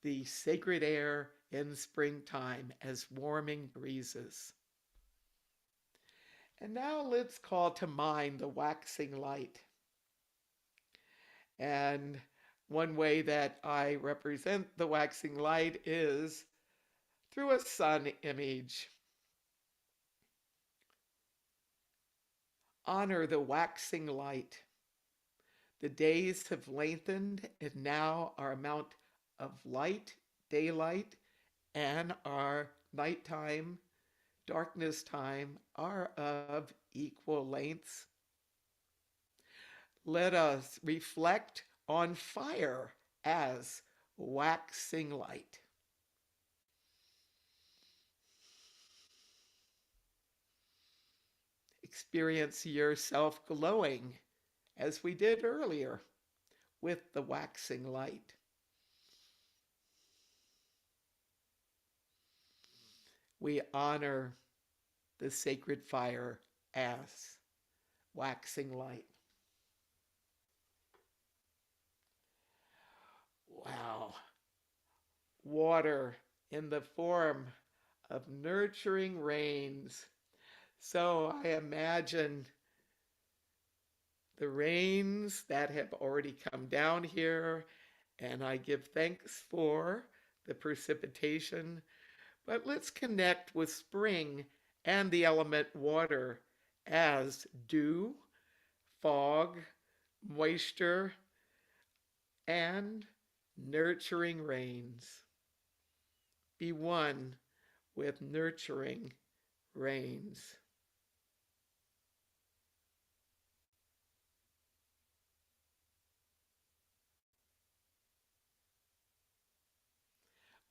the sacred air in springtime as warming breezes. And now let's call to mind the waxing light. And one way that I represent the waxing light is through a sun image. Honor the waxing light. The days have lengthened, and now our amount of light, daylight, and our nighttime, darkness time are of equal lengths. Let us reflect on fire as waxing light. experience yourself glowing as we did earlier with the waxing light. We honor the sacred fire as waxing light. Wow. Water in the form of nurturing rains. So I imagine the rains that have already come down here, and I give thanks for the precipitation. But let's connect with spring and the element water as dew, fog, moisture, and nurturing rains. Be one with nurturing rains.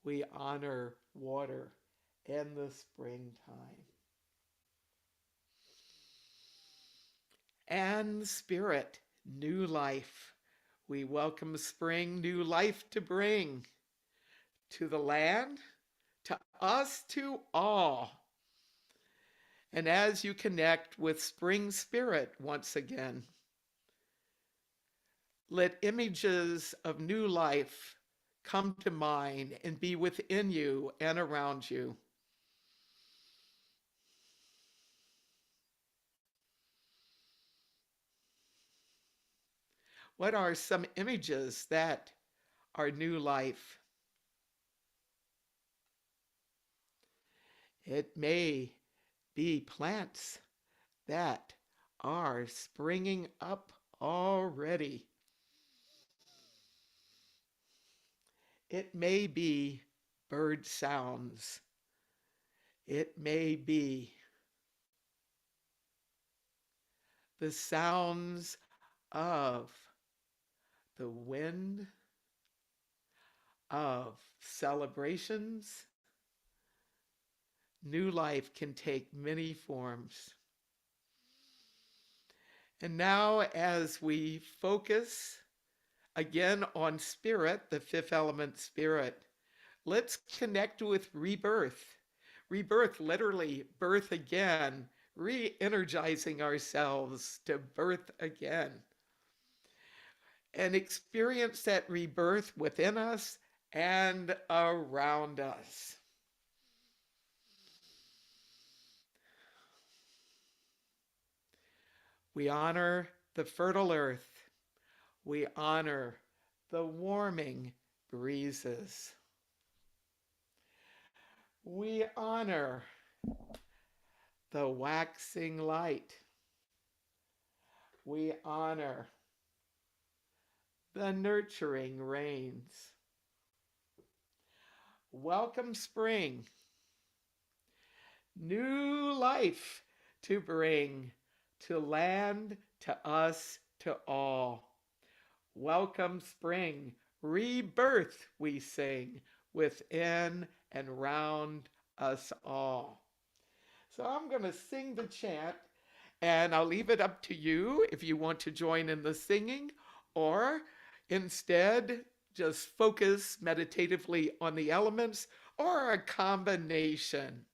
We honor water in the springtime. And spirit, new life. We welcome spring, new life to bring to the land, to us, to all. And as you connect with spring spirit once again, let images of new life come to mind and be within you and around you. What are some images that are new life? It may be plants that are springing up already. It may be bird sounds. It may be the sounds of the wind, of celebrations. New life can take many forms. And now, as we focus again on spirit, the fifth element spirit, let's connect with rebirth. Rebirth, literally birth again, re-energizing ourselves to birth again. And experience that rebirth within us and around us. We honor the fertile earth. We honor the warming breezes. We honor the waxing light. We honor the nurturing rains. Welcome spring. New life to bring to land, to us, to all. Welcome spring, rebirth we sing within and round us all. So I'm going to sing the chant, and I'll leave it up to you if you want to join in the singing, or instead just focus meditatively on the elements, or a combination.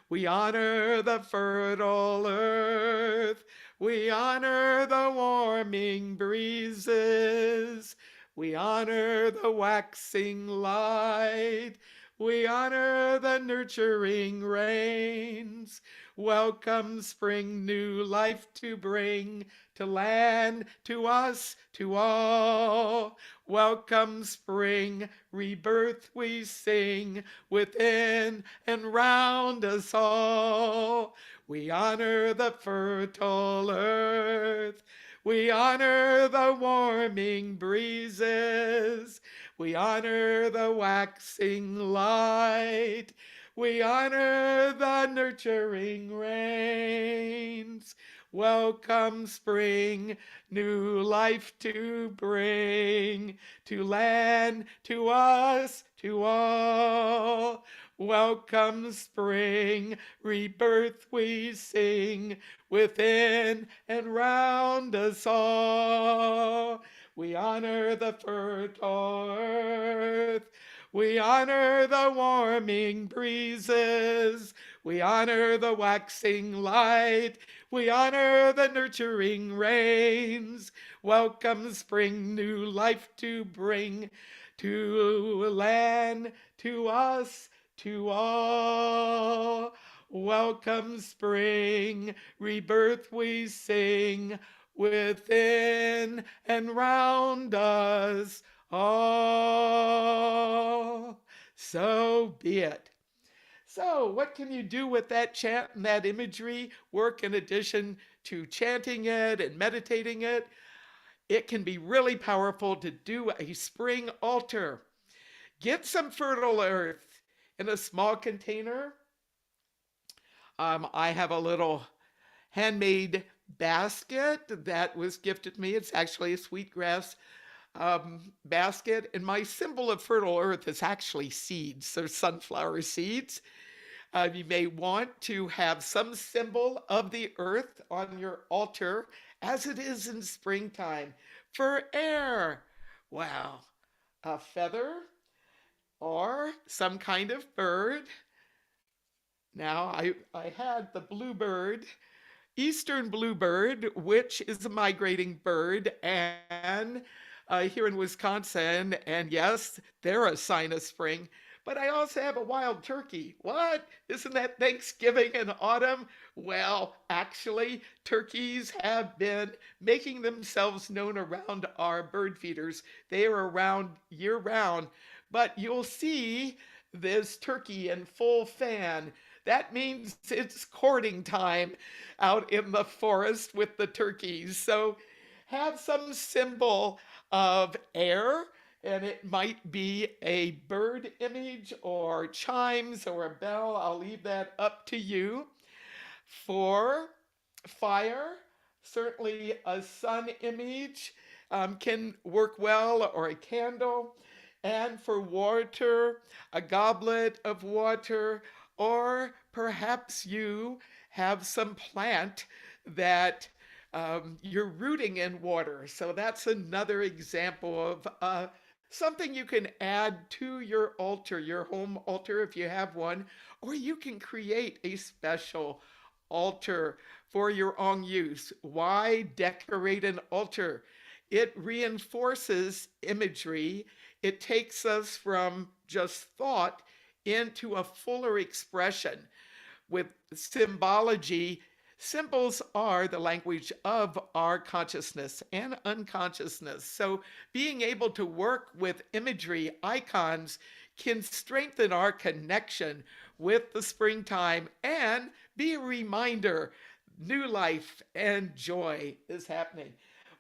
We honor the fertile earth. We honor the warming breezes. We honor the waxing light. We honor the nurturing rains. Welcome spring, new life to bring to land, to us, to all. Welcome spring, rebirth we sing within and round us all. We honor the fertile earth. We honor the warming breezes. We honor the waxing light. We honor the nurturing rains. Welcome spring, new life to bring to land, to us, to all. Welcome spring, rebirth we sing, within and round us all. We honor the fertile earth, we honor the warming breezes, we honor the waxing light, we honor the nurturing rains. Welcome spring, new life to bring to land, to us, to all. Welcome spring, rebirth we sing, within and round us all. So be it. So, what can you do with that chant and that imagery? Work in addition to chanting it and meditating it. It can be really powerful to do a spring altar. Get some fertile earth in a small container. I have a little handmade basket that was gifted me. It's actually a sweetgrass basket, and my symbol of fertile earth is actually seeds. They're sunflower seeds. You may want to have some symbol of the earth on your altar, as it is in springtime. For air, wow, a feather or some kind of bird. Now, I had the bluebird, eastern bluebird, which is a migrating bird, and here in Wisconsin, and yes, they're a sign of spring. But I also have a wild turkey. What? Isn't that Thanksgiving in autumn? Well, actually, turkeys have been making themselves known around our bird feeders. They are around year round. But you'll see this turkey in full fan. That means it's courting time out in the forest with the turkeys. So have some symbol of air, and it might be a bird image or chimes or a bell. I'll leave that up to you. For fire, certainly a sun image can work well, or a candle. And for water, a goblet of water, or perhaps you have some plant that you're rooting in water. So that's another example of something you can add to your altar, your home altar if you have one, or you can create a special altar for your own use. Why decorate an altar? It reinforces imagery. It takes us from just thought into a fuller expression. With symbology, symbols are the language of our consciousness and unconsciousness. So being able to work with imagery, icons, can strengthen our connection with the springtime and be a reminder new life and joy is happening.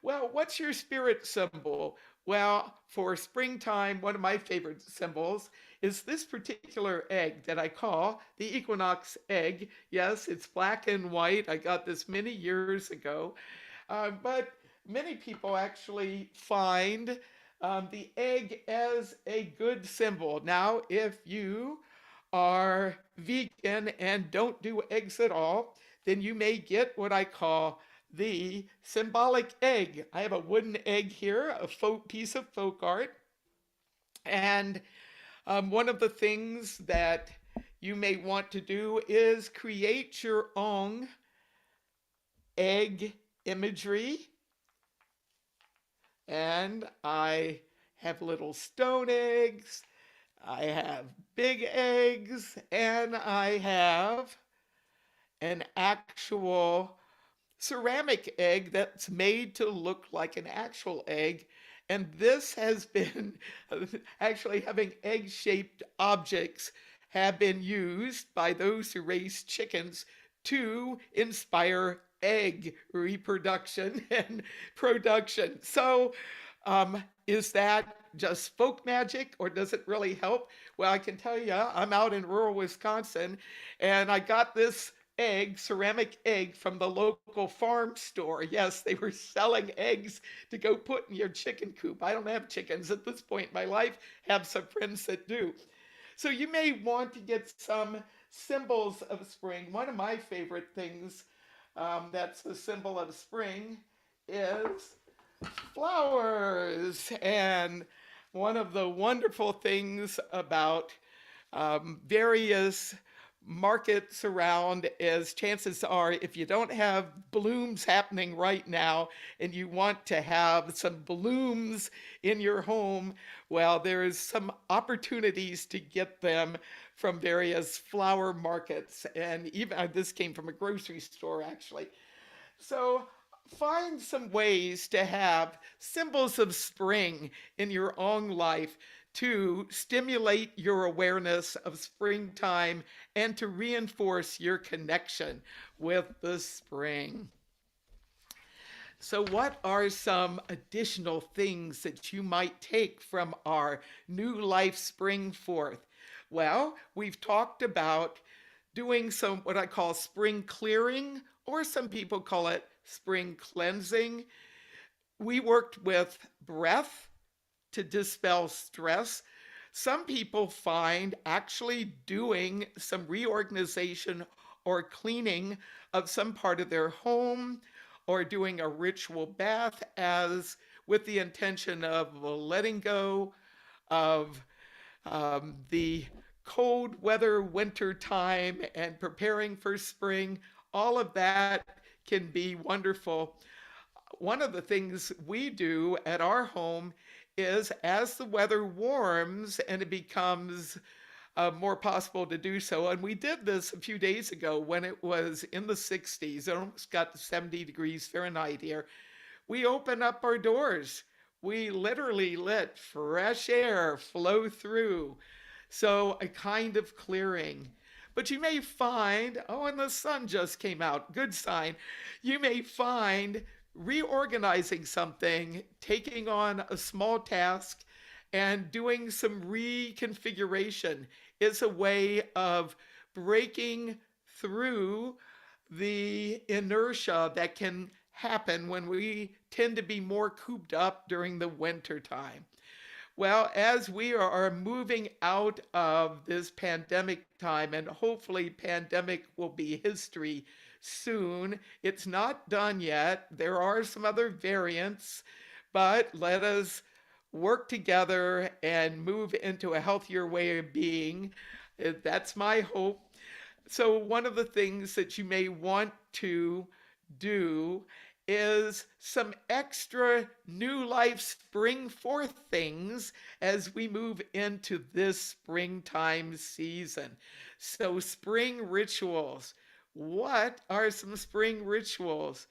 Well, what's your spirit symbol? Well, for springtime, one of my favorite symbols is this particular egg that I call the equinox egg. Yes, it's black and white. I got this many years ago. But many people actually find the egg as a good symbol. Now, if you are vegan and don't do eggs at all, then you may get what I call the symbolic egg. I have a wooden egg here, a piece of folk art. And one of the things that you may want to do is create your own egg imagery. And I have little stone eggs, I have big eggs, and I have an actual ceramic egg that's made to look like an actual egg. And this has been actually having egg shaped objects have been used by those who raise chickens to inspire egg reproduction and production. So, is that just folk magic or does it really help? Well, I can tell you, I'm out in rural Wisconsin and I got this egg, ceramic egg from the local farm store. Yes, they were selling eggs to go put in your chicken coop. I don't have chickens at this point in my life, have some friends that do. So you may want to get some symbols of spring. One of my favorite things that's a symbol of spring is flowers. And one of the wonderful things about various markets around is chances are if you don't have blooms happening right now and you want to have some blooms in your home, well, there is some opportunities to get them from various flower markets. And even this came from a grocery store actually. So find some ways to have symbols of spring in your own life to stimulate your awareness of springtime and to reinforce your connection with the spring. So, what are some additional things that you might take from our new life spring forth? Well, we've talked about doing some what I call spring clearing, or some people call it spring cleansing. We worked with breath to dispel stress. Some people find actually doing some reorganization or cleaning of some part of their home or doing a ritual bath as with the intention of letting go of the cold weather winter time and preparing for spring. All of that can be wonderful. One of the things we do at our home is as the weather warms and it becomes more possible to do so. And we did this a few days ago when it was in the 60s. It almost got to 70 degrees Fahrenheit here. We open up our doors. We literally let fresh air flow through. So a kind of clearing. But you may find, oh, and the sun just came out, good sign. You may find reorganizing something, taking on a small task, and doing some reconfiguration is a way of breaking through the inertia that can happen when we tend to be more cooped up during the winter time. Well, as we are moving out of this pandemic time, and hopefully, pandemic will be history soon, it's not done yet. There are some other variants, but let us work together and move into a healthier way of being. That's my hope. So, one of the things that you may want to do is some extra new life spring forth things as we move into this springtime season. So, spring rituals. What are some spring rituals?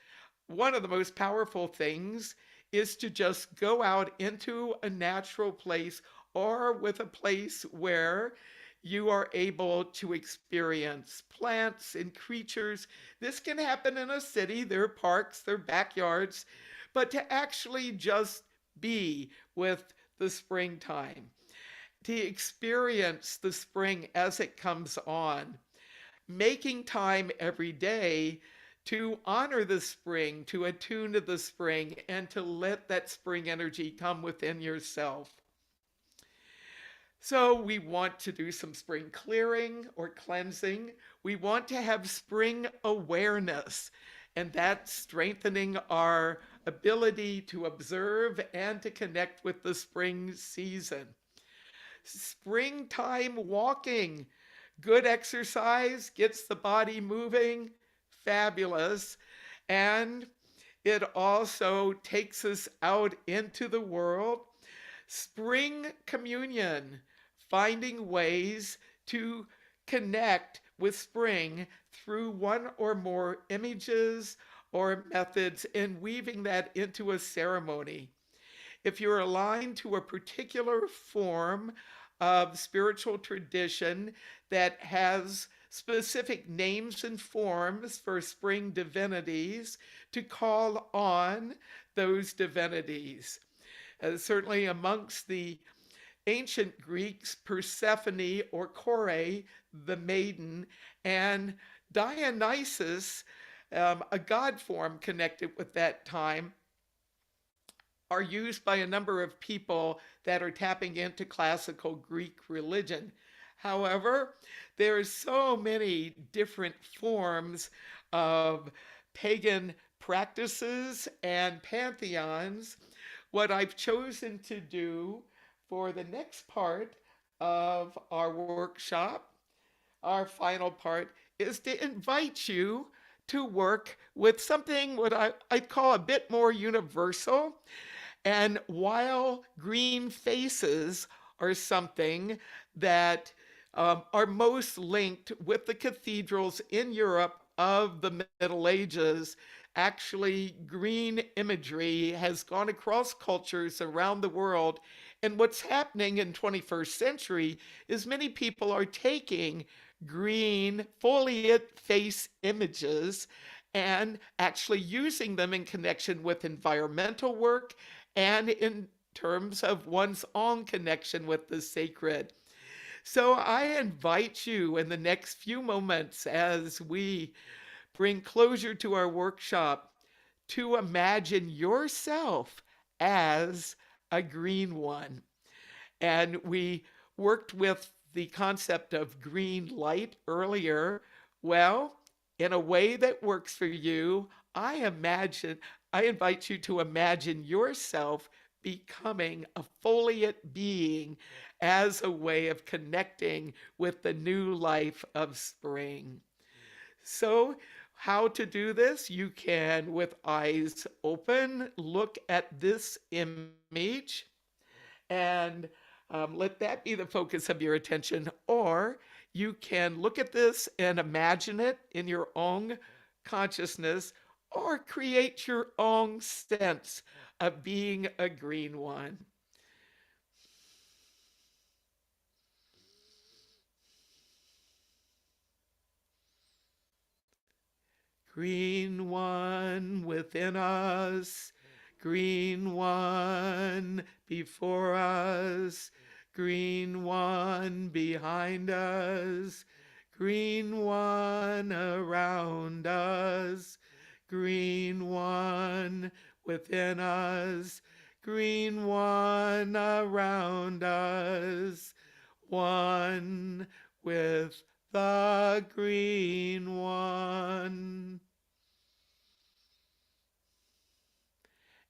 One of the most powerful things is to just go out into a natural place or with a place where you are able to experience plants and creatures. This can happen in a city, there are parks, there are backyards, but to actually just be with the springtime, to experience the spring as it comes on, making time every day to honor the spring, to attune to the spring, and to let that spring energy come within yourself. So we want to do some spring clearing or cleansing. We want to have spring awareness, and that's strengthening our ability to observe and to connect with the spring season. Springtime walking, good exercise, gets the body moving, fabulous. And it also takes us out into the world. Spring communion, finding ways to connect with spring through one or more images or methods and weaving that into a ceremony. If you're aligned to a particular form of spiritual tradition that has specific names and forms for spring divinities, to call on those divinities. Certainly amongst the ancient Greeks, Persephone or Kore, the maiden, and Dionysus, a god form connected with that time, are used by a number of people that are tapping into classical Greek religion. However, there's so many different forms of pagan practices and pantheons. What I've chosen to do for the next part of our workshop, our final part, is to invite you to work with something what I'd call a bit more universal. And while green faces are something that are most linked with the cathedrals in Europe of the Middle Ages, actually, green imagery has gone across cultures around the world. And what's happening in 21st century is many people are taking green foliate face images and actually using them in connection with environmental work and in terms of one's own connection with the sacred. So I invite you in the next few moments as we bring closure to our workshop to imagine yourself as a green one. And we worked with the concept of green light earlier. Well, in a way that works for you, I invite you to imagine yourself becoming a foliate being as a way of connecting with the new life of spring. So, how to do this? You can, with eyes open, look at this image and let that be the focus of your attention. Or you can look at this and imagine it in your own consciousness, or create your own sense of being a green one. Green one within us, green one before us, green one behind us, green one around us, green one within us, green one around us, one with the green one.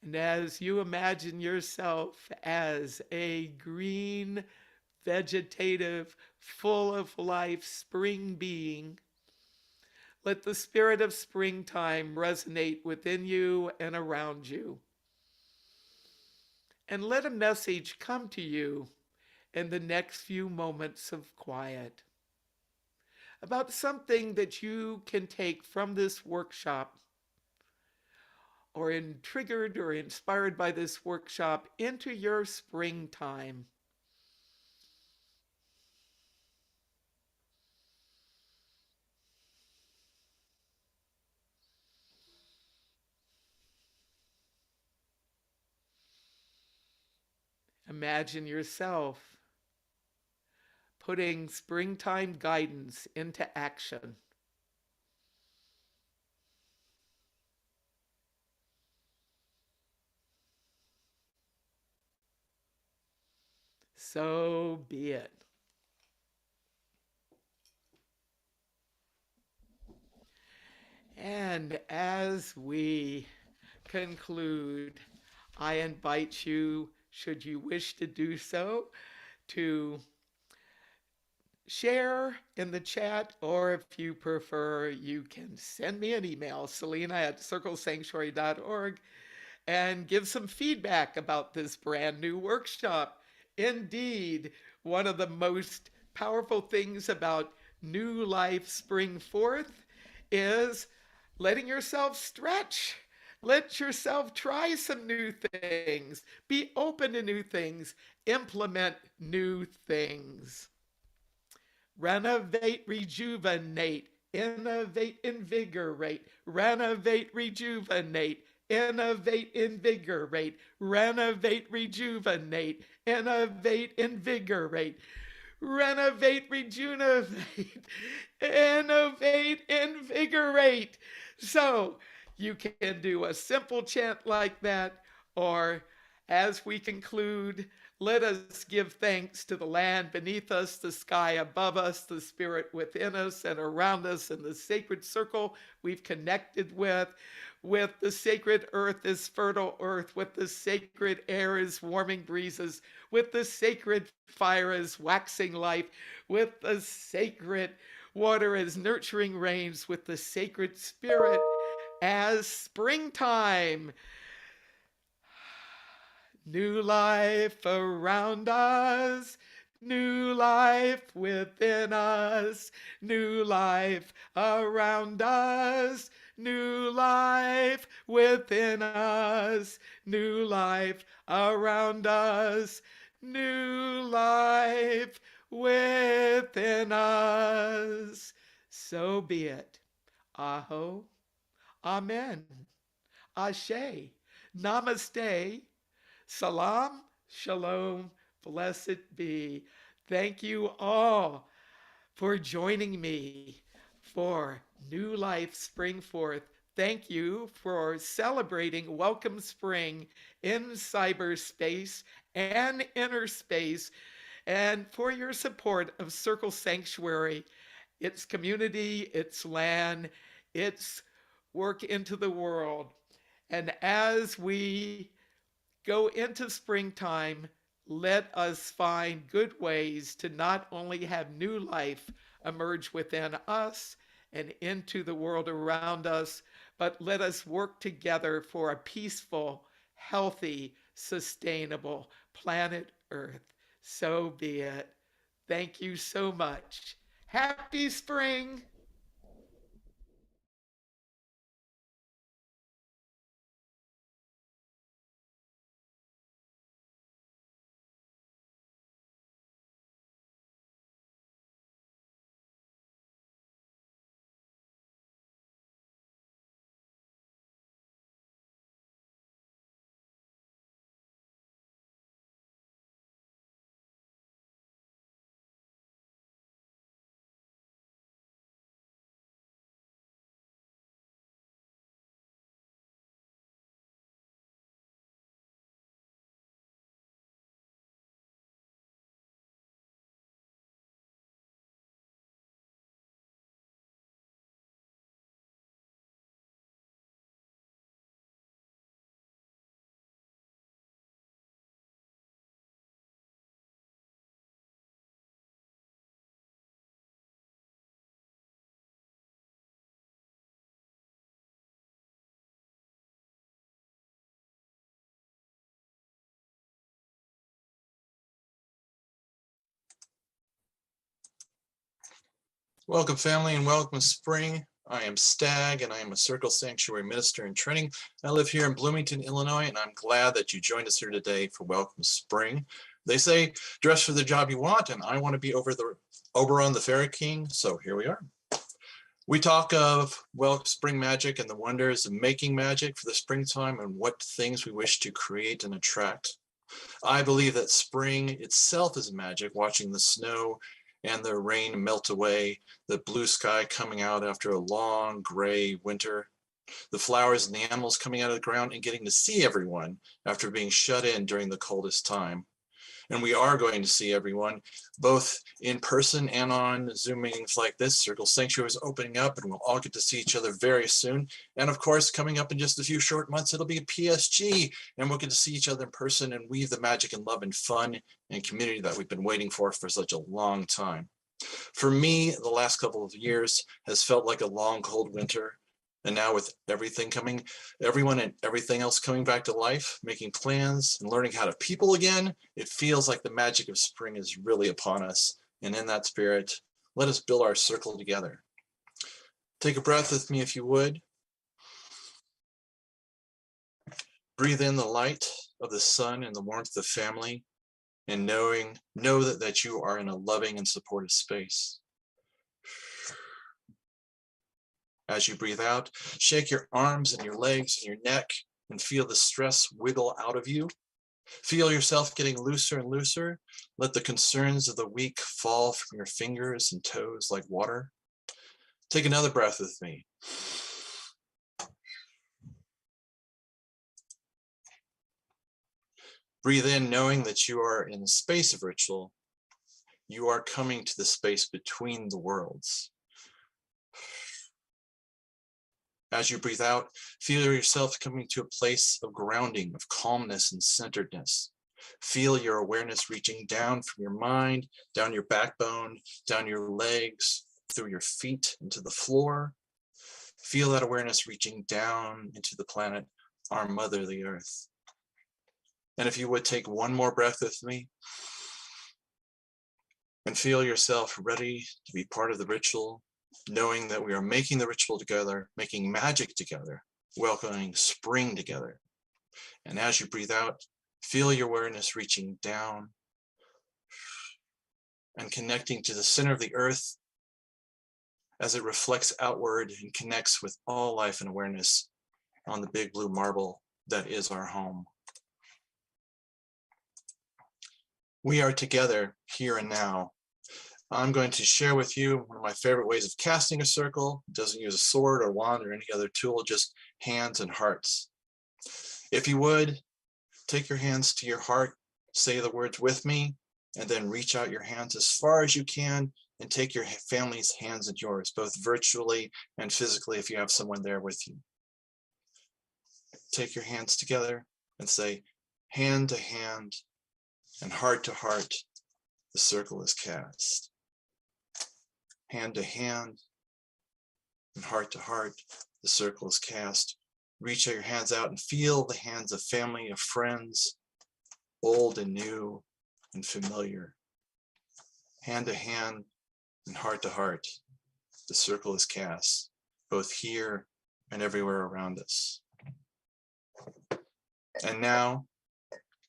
And as you imagine yourself as a green, vegetative, full of life spring being, let the spirit of springtime resonate within you and around you. And let a message come to you in the next few moments of quiet about something that you can take from this workshop, or triggered or inspired by this workshop, into your springtime. Imagine yourself putting springtime guidance into action. So be it. And as we conclude, I invite you, should you wish to do so, to share in the chat, or if you prefer, you can send me an email, selena@circlesanctuary.org, and give some feedback about this brand new workshop. Indeed, one of the most powerful things about New Life Spring Forth is letting yourself stretch. Let yourself try some new things. Be open to new things. Implement new things. Renovate, rejuvenate, innovate, invigorate, renovate, rejuvenate, innovate, invigorate, renovate, rejuvenate, innovate, invigorate, renovate, rejuvenate, innovate, invigorate. So you can do a simple chant like that, or as we conclude, Let us give thanks to the land beneath us, the sky above us, the spirit within us and around us, and the sacred circle we've connected with the sacred earth as fertile earth, with the sacred air as warming breezes, with the sacred fire as waxing life, with the sacred water as nurturing rains, with the sacred spirit as springtime. New life around us, new life within us, new life around us, new life within us, new life around us, new life within us. So be it. Aho, amen, ashe, namaste. Salam, shalom, blessed be. Thank you all for joining me for New Life Spring Forth. Thank you for celebrating Welcome Spring in cyberspace and inner space, and for your support of Circle Sanctuary, its community, its land, its work into the world. And as we go into springtime, let us find good ways to not only have new life emerge within us and into the world around us, but let us work together for a peaceful, healthy, sustainable planet Earth. So be it. Thank you so much. Happy spring! Welcome, family, and welcome spring. I am Stag, and I am a Circle Sanctuary Minister in Training. I live here in Bloomington, Illinois, and I'm glad that you joined us here today for Welcome Spring. They say, dress for the job you want, and I want to be Oberon the Fairy King, so here we are. We talk of, well, spring magic and the wonders of making magic for the springtime and what things we wish to create and attract. I believe that spring itself is magic, watching the snow and the rain melt away, the blue sky coming out after a long gray winter, the flowers and the animals coming out of the ground, and getting to see everyone after being shut in during the coldest time. And we are going to see everyone, both in person and on Zoom meetings like this. Circle Sanctuary is opening up, and we'll all get to see each other very soon. And of course, coming up in just a few short months, it'll be a PSG, and we'll get to see each other in person and weave the magic and love and fun and community that we've been waiting for such a long time. For me, the last couple of years has felt like a long, cold winter. And now with everyone and everything else coming back to life, making plans and learning how to people again, it feels like the magic of spring is really upon us. And in that spirit, let us build our circle together. Take a breath with me if you would. Breathe in the light of the sun and the warmth of family, and know that you are in a loving and supportive space. As you breathe out, shake your arms and your legs and your neck and feel the stress wiggle out of you. Feel yourself getting looser and looser. Let the concerns of the week fall from your fingers and toes like water. Take another breath with me. Breathe in, knowing that you are in the space of ritual. You are coming to the space between the worlds. As you breathe out, feel yourself coming to a place of grounding, of calmness and centeredness. Feel your awareness reaching down from your mind, down your backbone, down your legs, through your feet into the floor. Feel that awareness reaching down into the planet, our mother, the earth. And if you would take one more breath with me and feel yourself ready to be part of the ritual, knowing that we are making the ritual together, making magic together, welcoming spring together. And as you breathe out, feel your awareness reaching down and connecting to the center of the earth as it reflects outward and connects with all life and awareness on the big blue marble that is our home. We are together here and now. I'm going to share with you one of my favorite ways of casting a circle. It doesn't use a sword or wand or any other tool, just hands and hearts. If you would, take your hands to your heart, say the words with me, and then reach out your hands as far as you can and take your family's hands in yours, both virtually and physically if you have someone there with you. Take your hands together and say, hand to hand and heart to heart, the circle is cast. Hand to hand and heart to heart, the circle is cast. Reach your hands out and feel the hands of family, of friends, old and new and familiar. Hand to hand and heart to heart, the circle is cast, both here and everywhere around us. And now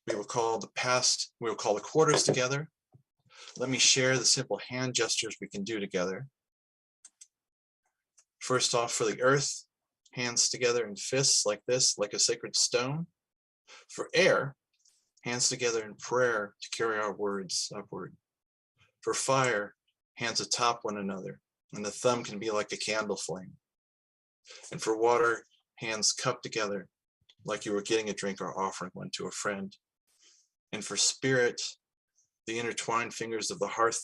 we will call the quarters together. Let me share the simple hand gestures we can do together. First off, for the earth, hands together in fists like this, like a sacred stone. For air, hands together in prayer to carry our words upward. For fire, hands atop one another, and the thumb can be like a candle flame. And for water, hands cupped together, like you were getting a drink or offering one to a friend. And for spirit, the intertwined fingers of the hearth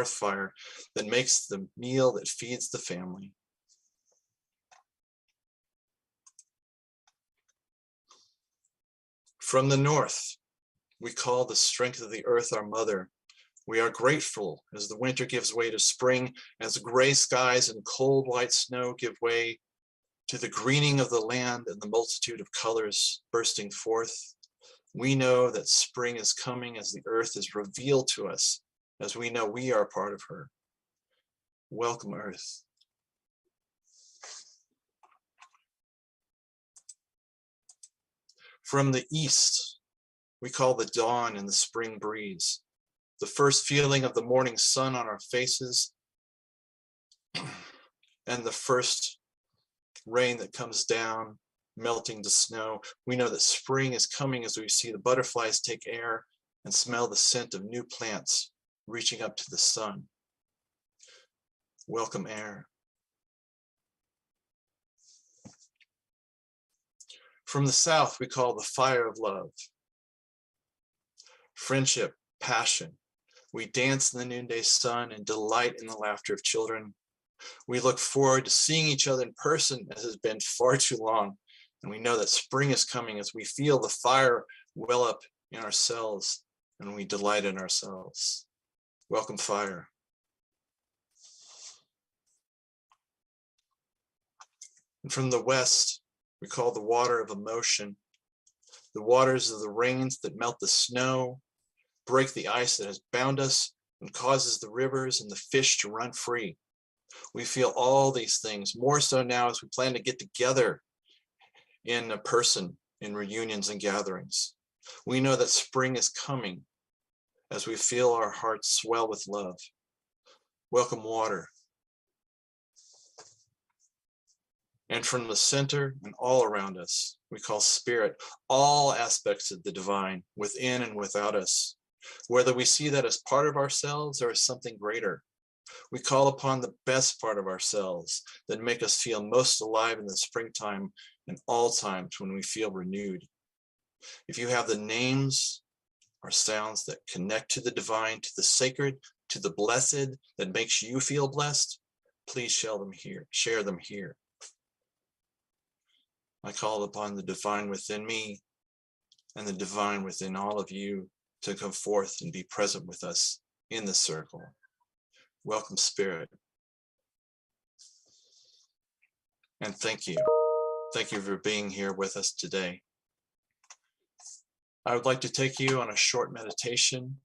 fire that makes the meal that feeds the family. From the north, we call the strength of the earth our mother. We are grateful as the winter gives way to spring, as gray skies and cold white snow give way to the greening of the land and the multitude of colors bursting forth. We know that spring is coming as the earth is revealed to us, as we know we are part of her. Welcome, earth. From the east, we call the dawn and the spring breeze, the first feeling of the morning sun on our faces, and the first rain that comes down, melting the snow. We know that spring is coming as we see the butterflies take air and smell the scent of new plants reaching up to the sun. Welcome, air. From the south, we call the fire of love. Friendship, passion. We dance in the noonday sun and delight in the laughter of children. We look forward to seeing each other in person as it has been far too long. And we know that spring is coming as we feel the fire well up in ourselves and we delight in ourselves. Welcome, fire. And from the west, we call the water of emotion. The waters of the rains that melt the snow, break the ice that has bound us, and causes the rivers and the fish to run free. We feel all these things, more so now as we plan to get together in a person, in reunions and gatherings. We know that spring is coming as we feel our hearts swell with love. Welcome, water. And from the center and all around us, we call spirit, all aspects of the divine, within and without us, whether we see that as part of ourselves or as something greater. We call upon the best part of ourselves that make us feel most alive in the springtime and all times when we feel renewed. If you have the names or sounds that connect to the divine, to the sacred, to the blessed, that makes you feel blessed, please share them here. Share them here. I call upon the divine within me and the divine within all of you to come forth and be present with us in the circle. Welcome, Spirit. And thank you. Thank you for being here with us today. I would like to take you on a short meditation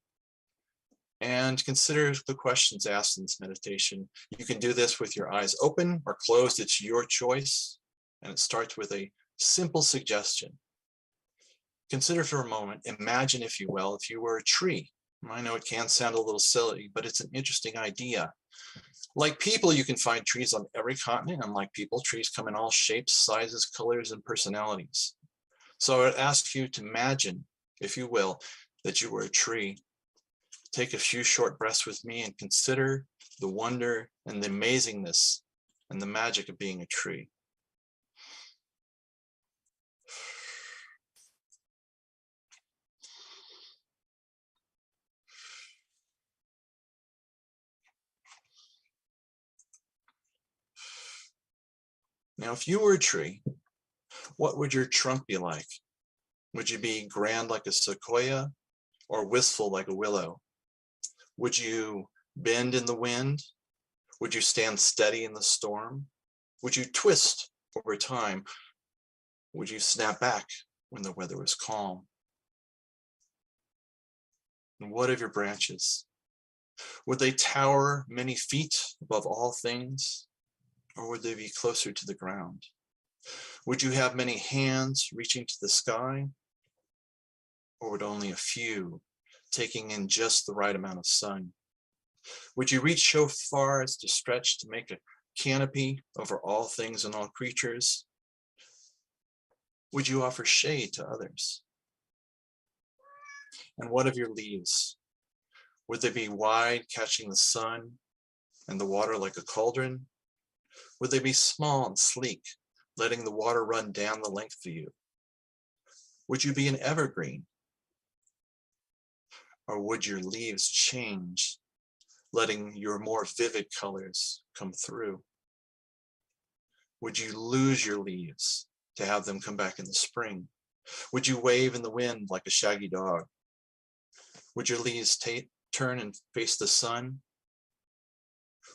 and consider the questions asked in this meditation. You can do this with your eyes open or closed. It's your choice. And it starts with a simple suggestion. Consider for a moment, imagine, if you will, if you were a tree. I know it can sound a little silly, but it's an interesting idea. Like people, you can find trees on every continent. Unlike people, trees come in all shapes, sizes, colors, and personalities. So I would ask you to imagine, if you will, that you were a tree. Take a few short breaths with me and consider the wonder and the amazingness and the magic of being a tree. Now, if you were a tree, what would your trunk be like? Would you be grand like a sequoia or wistful like a willow? Would you bend in the wind? Would you stand steady in the storm? Would you twist over time? Would you snap back when the weather was calm? And what of your branches? Would they tower many feet above all things? Or would they be closer to the ground? Would you have many hands reaching to the sky? Or would only a few, taking in just the right amount of sun? Would you reach so far as to stretch to make a canopy over all things and all creatures? Would you offer shade to others? And what of your leaves? Would they be wide, catching the sun and the water like a cauldron? Would they be small and sleek, letting the water run down the length of you? Would you be an evergreen? Or would your leaves change, letting your more vivid colors come through? Would you lose your leaves to have them come back in the spring? Would you wave in the wind like a shaggy dog? Would your leaves turn and face the sun?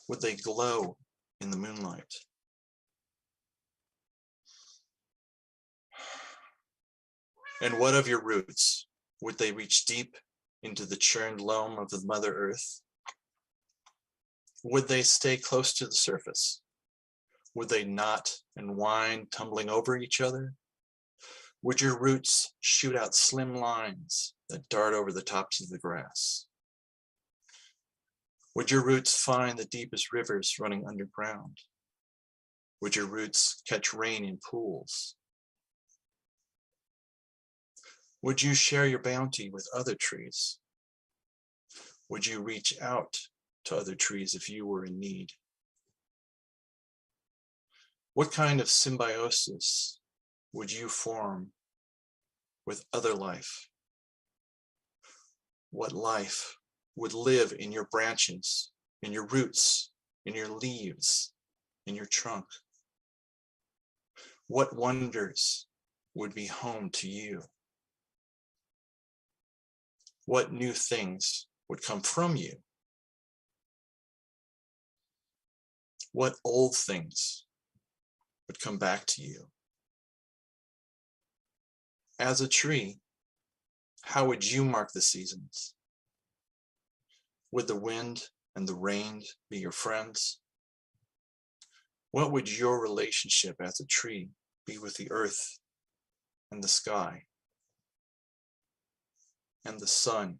Would they glow in the moonlight? And what of your roots? Would they reach deep into the churned loam of the Mother Earth? Would they stay close to the surface? Would they knot and wind, tumbling over each other? Would your roots shoot out slim lines that dart over the tops of the grass? Would your roots find the deepest rivers running underground? Would your roots catch rain in pools? Would you share your bounty with other trees? Would you reach out to other trees if you were in need? What kind of symbiosis would you form with other life? What life would live in your branches, in your roots, in your leaves, in your trunk? What wonders would be home to you? What new things would come from you? What old things would come back to you? As a tree, how would you mark the seasons? Would the wind and the rain be your friends? What would your relationship as a tree be with the earth and the sky and the sun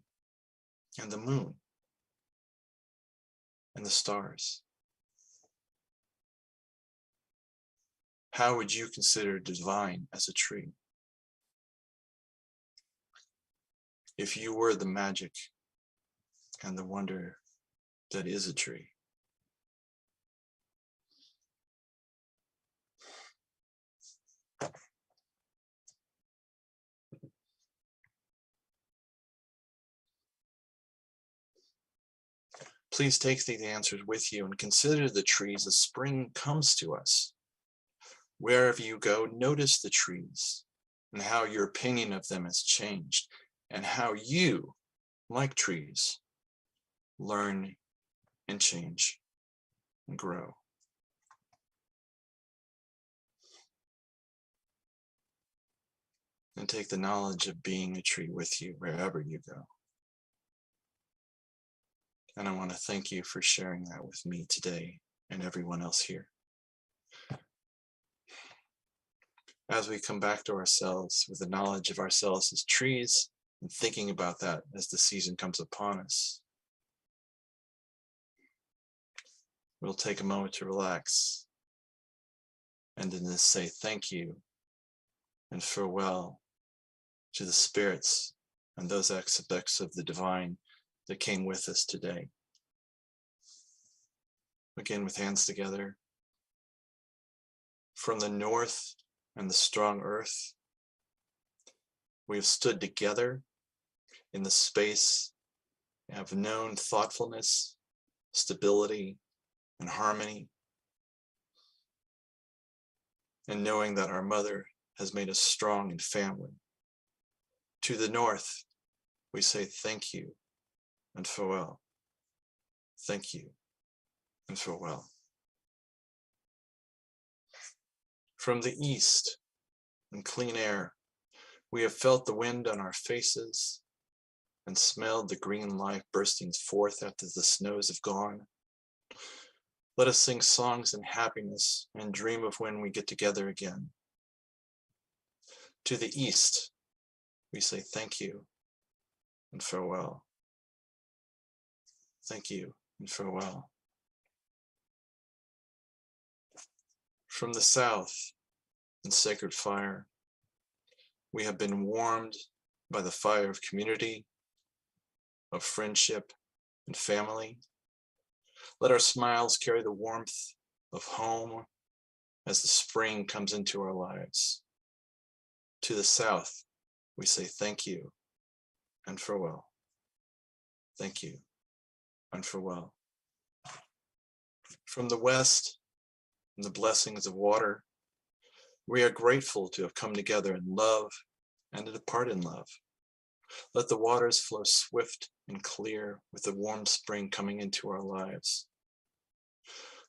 and the moon and the stars? How would you consider divine as a tree? If you were the magic and the wonder that is a tree. Please take these answers with you and consider the trees as spring comes to us. Wherever you go, notice the trees and how your opinion of them has changed and how you, like trees, learn and change and grow. And take the knowledge of being a tree with you wherever you go. And I want to thank you for sharing that with me today and everyone else here. As we come back to ourselves with the knowledge of ourselves as trees and thinking about that as the season comes upon us, we'll take a moment to relax and then just say thank you and farewell to the spirits and those aspects of the divine that came with us today. Again, with hands together. From the north and the strong earth, we have stood together in the space, have known thoughtfulness, stability, and harmony, and knowing that our mother has made us strong in family. To the north, we say thank you and farewell. Thank you and farewell. From the east and clean air, we have felt the wind on our faces and smelled the green life bursting forth after the snows have gone. Let us sing songs in happiness and dream of when we get together again. To the east, we say thank you and farewell. Thank you and farewell. From the south and sacred fire, we have been warmed by the fire of community, of friendship and family. Let our smiles carry the warmth of home as the spring comes into our lives. To the south, we say thank you and farewell. Thank you and farewell. From the west and the blessings of water, we are grateful to have come together in love and to depart in love. Let the waters flow swift and clear with the warm spring coming into our lives.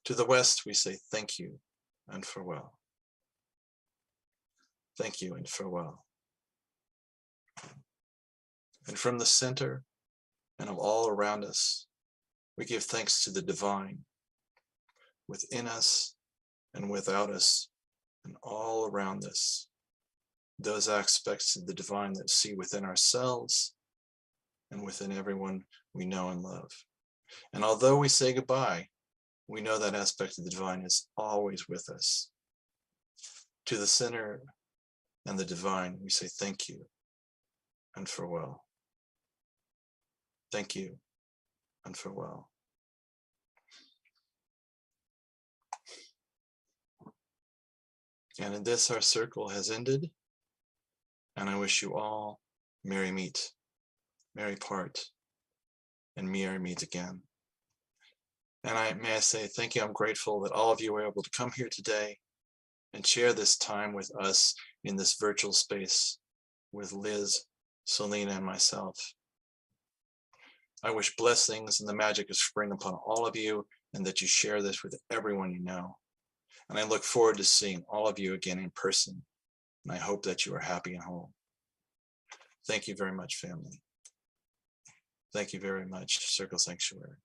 To the west, we say thank you and farewell. Thank you and farewell. And from the center and of all around us, we give thanks to the divine within us and without us and all around us. Those aspects of the divine that see within ourselves and within everyone we know and love. And although we say goodbye, we know that aspect of the divine is always with us. To the center and the divine, we say thank you and farewell. Thank you and farewell. And in this, our circle has ended. And I wish you all merry meet, merry part, and merry meet again. And may I say thank you. I'm grateful that all of you were able to come here today and share this time with us in this virtual space with Liz, Selena, and myself. I wish blessings and the magic of spring upon all of you, and that you share this with everyone you know. And I look forward to seeing all of you again in person. And I hope that you are happy and whole. Thank you very much, family. Thank you very much, Circle Sanctuary.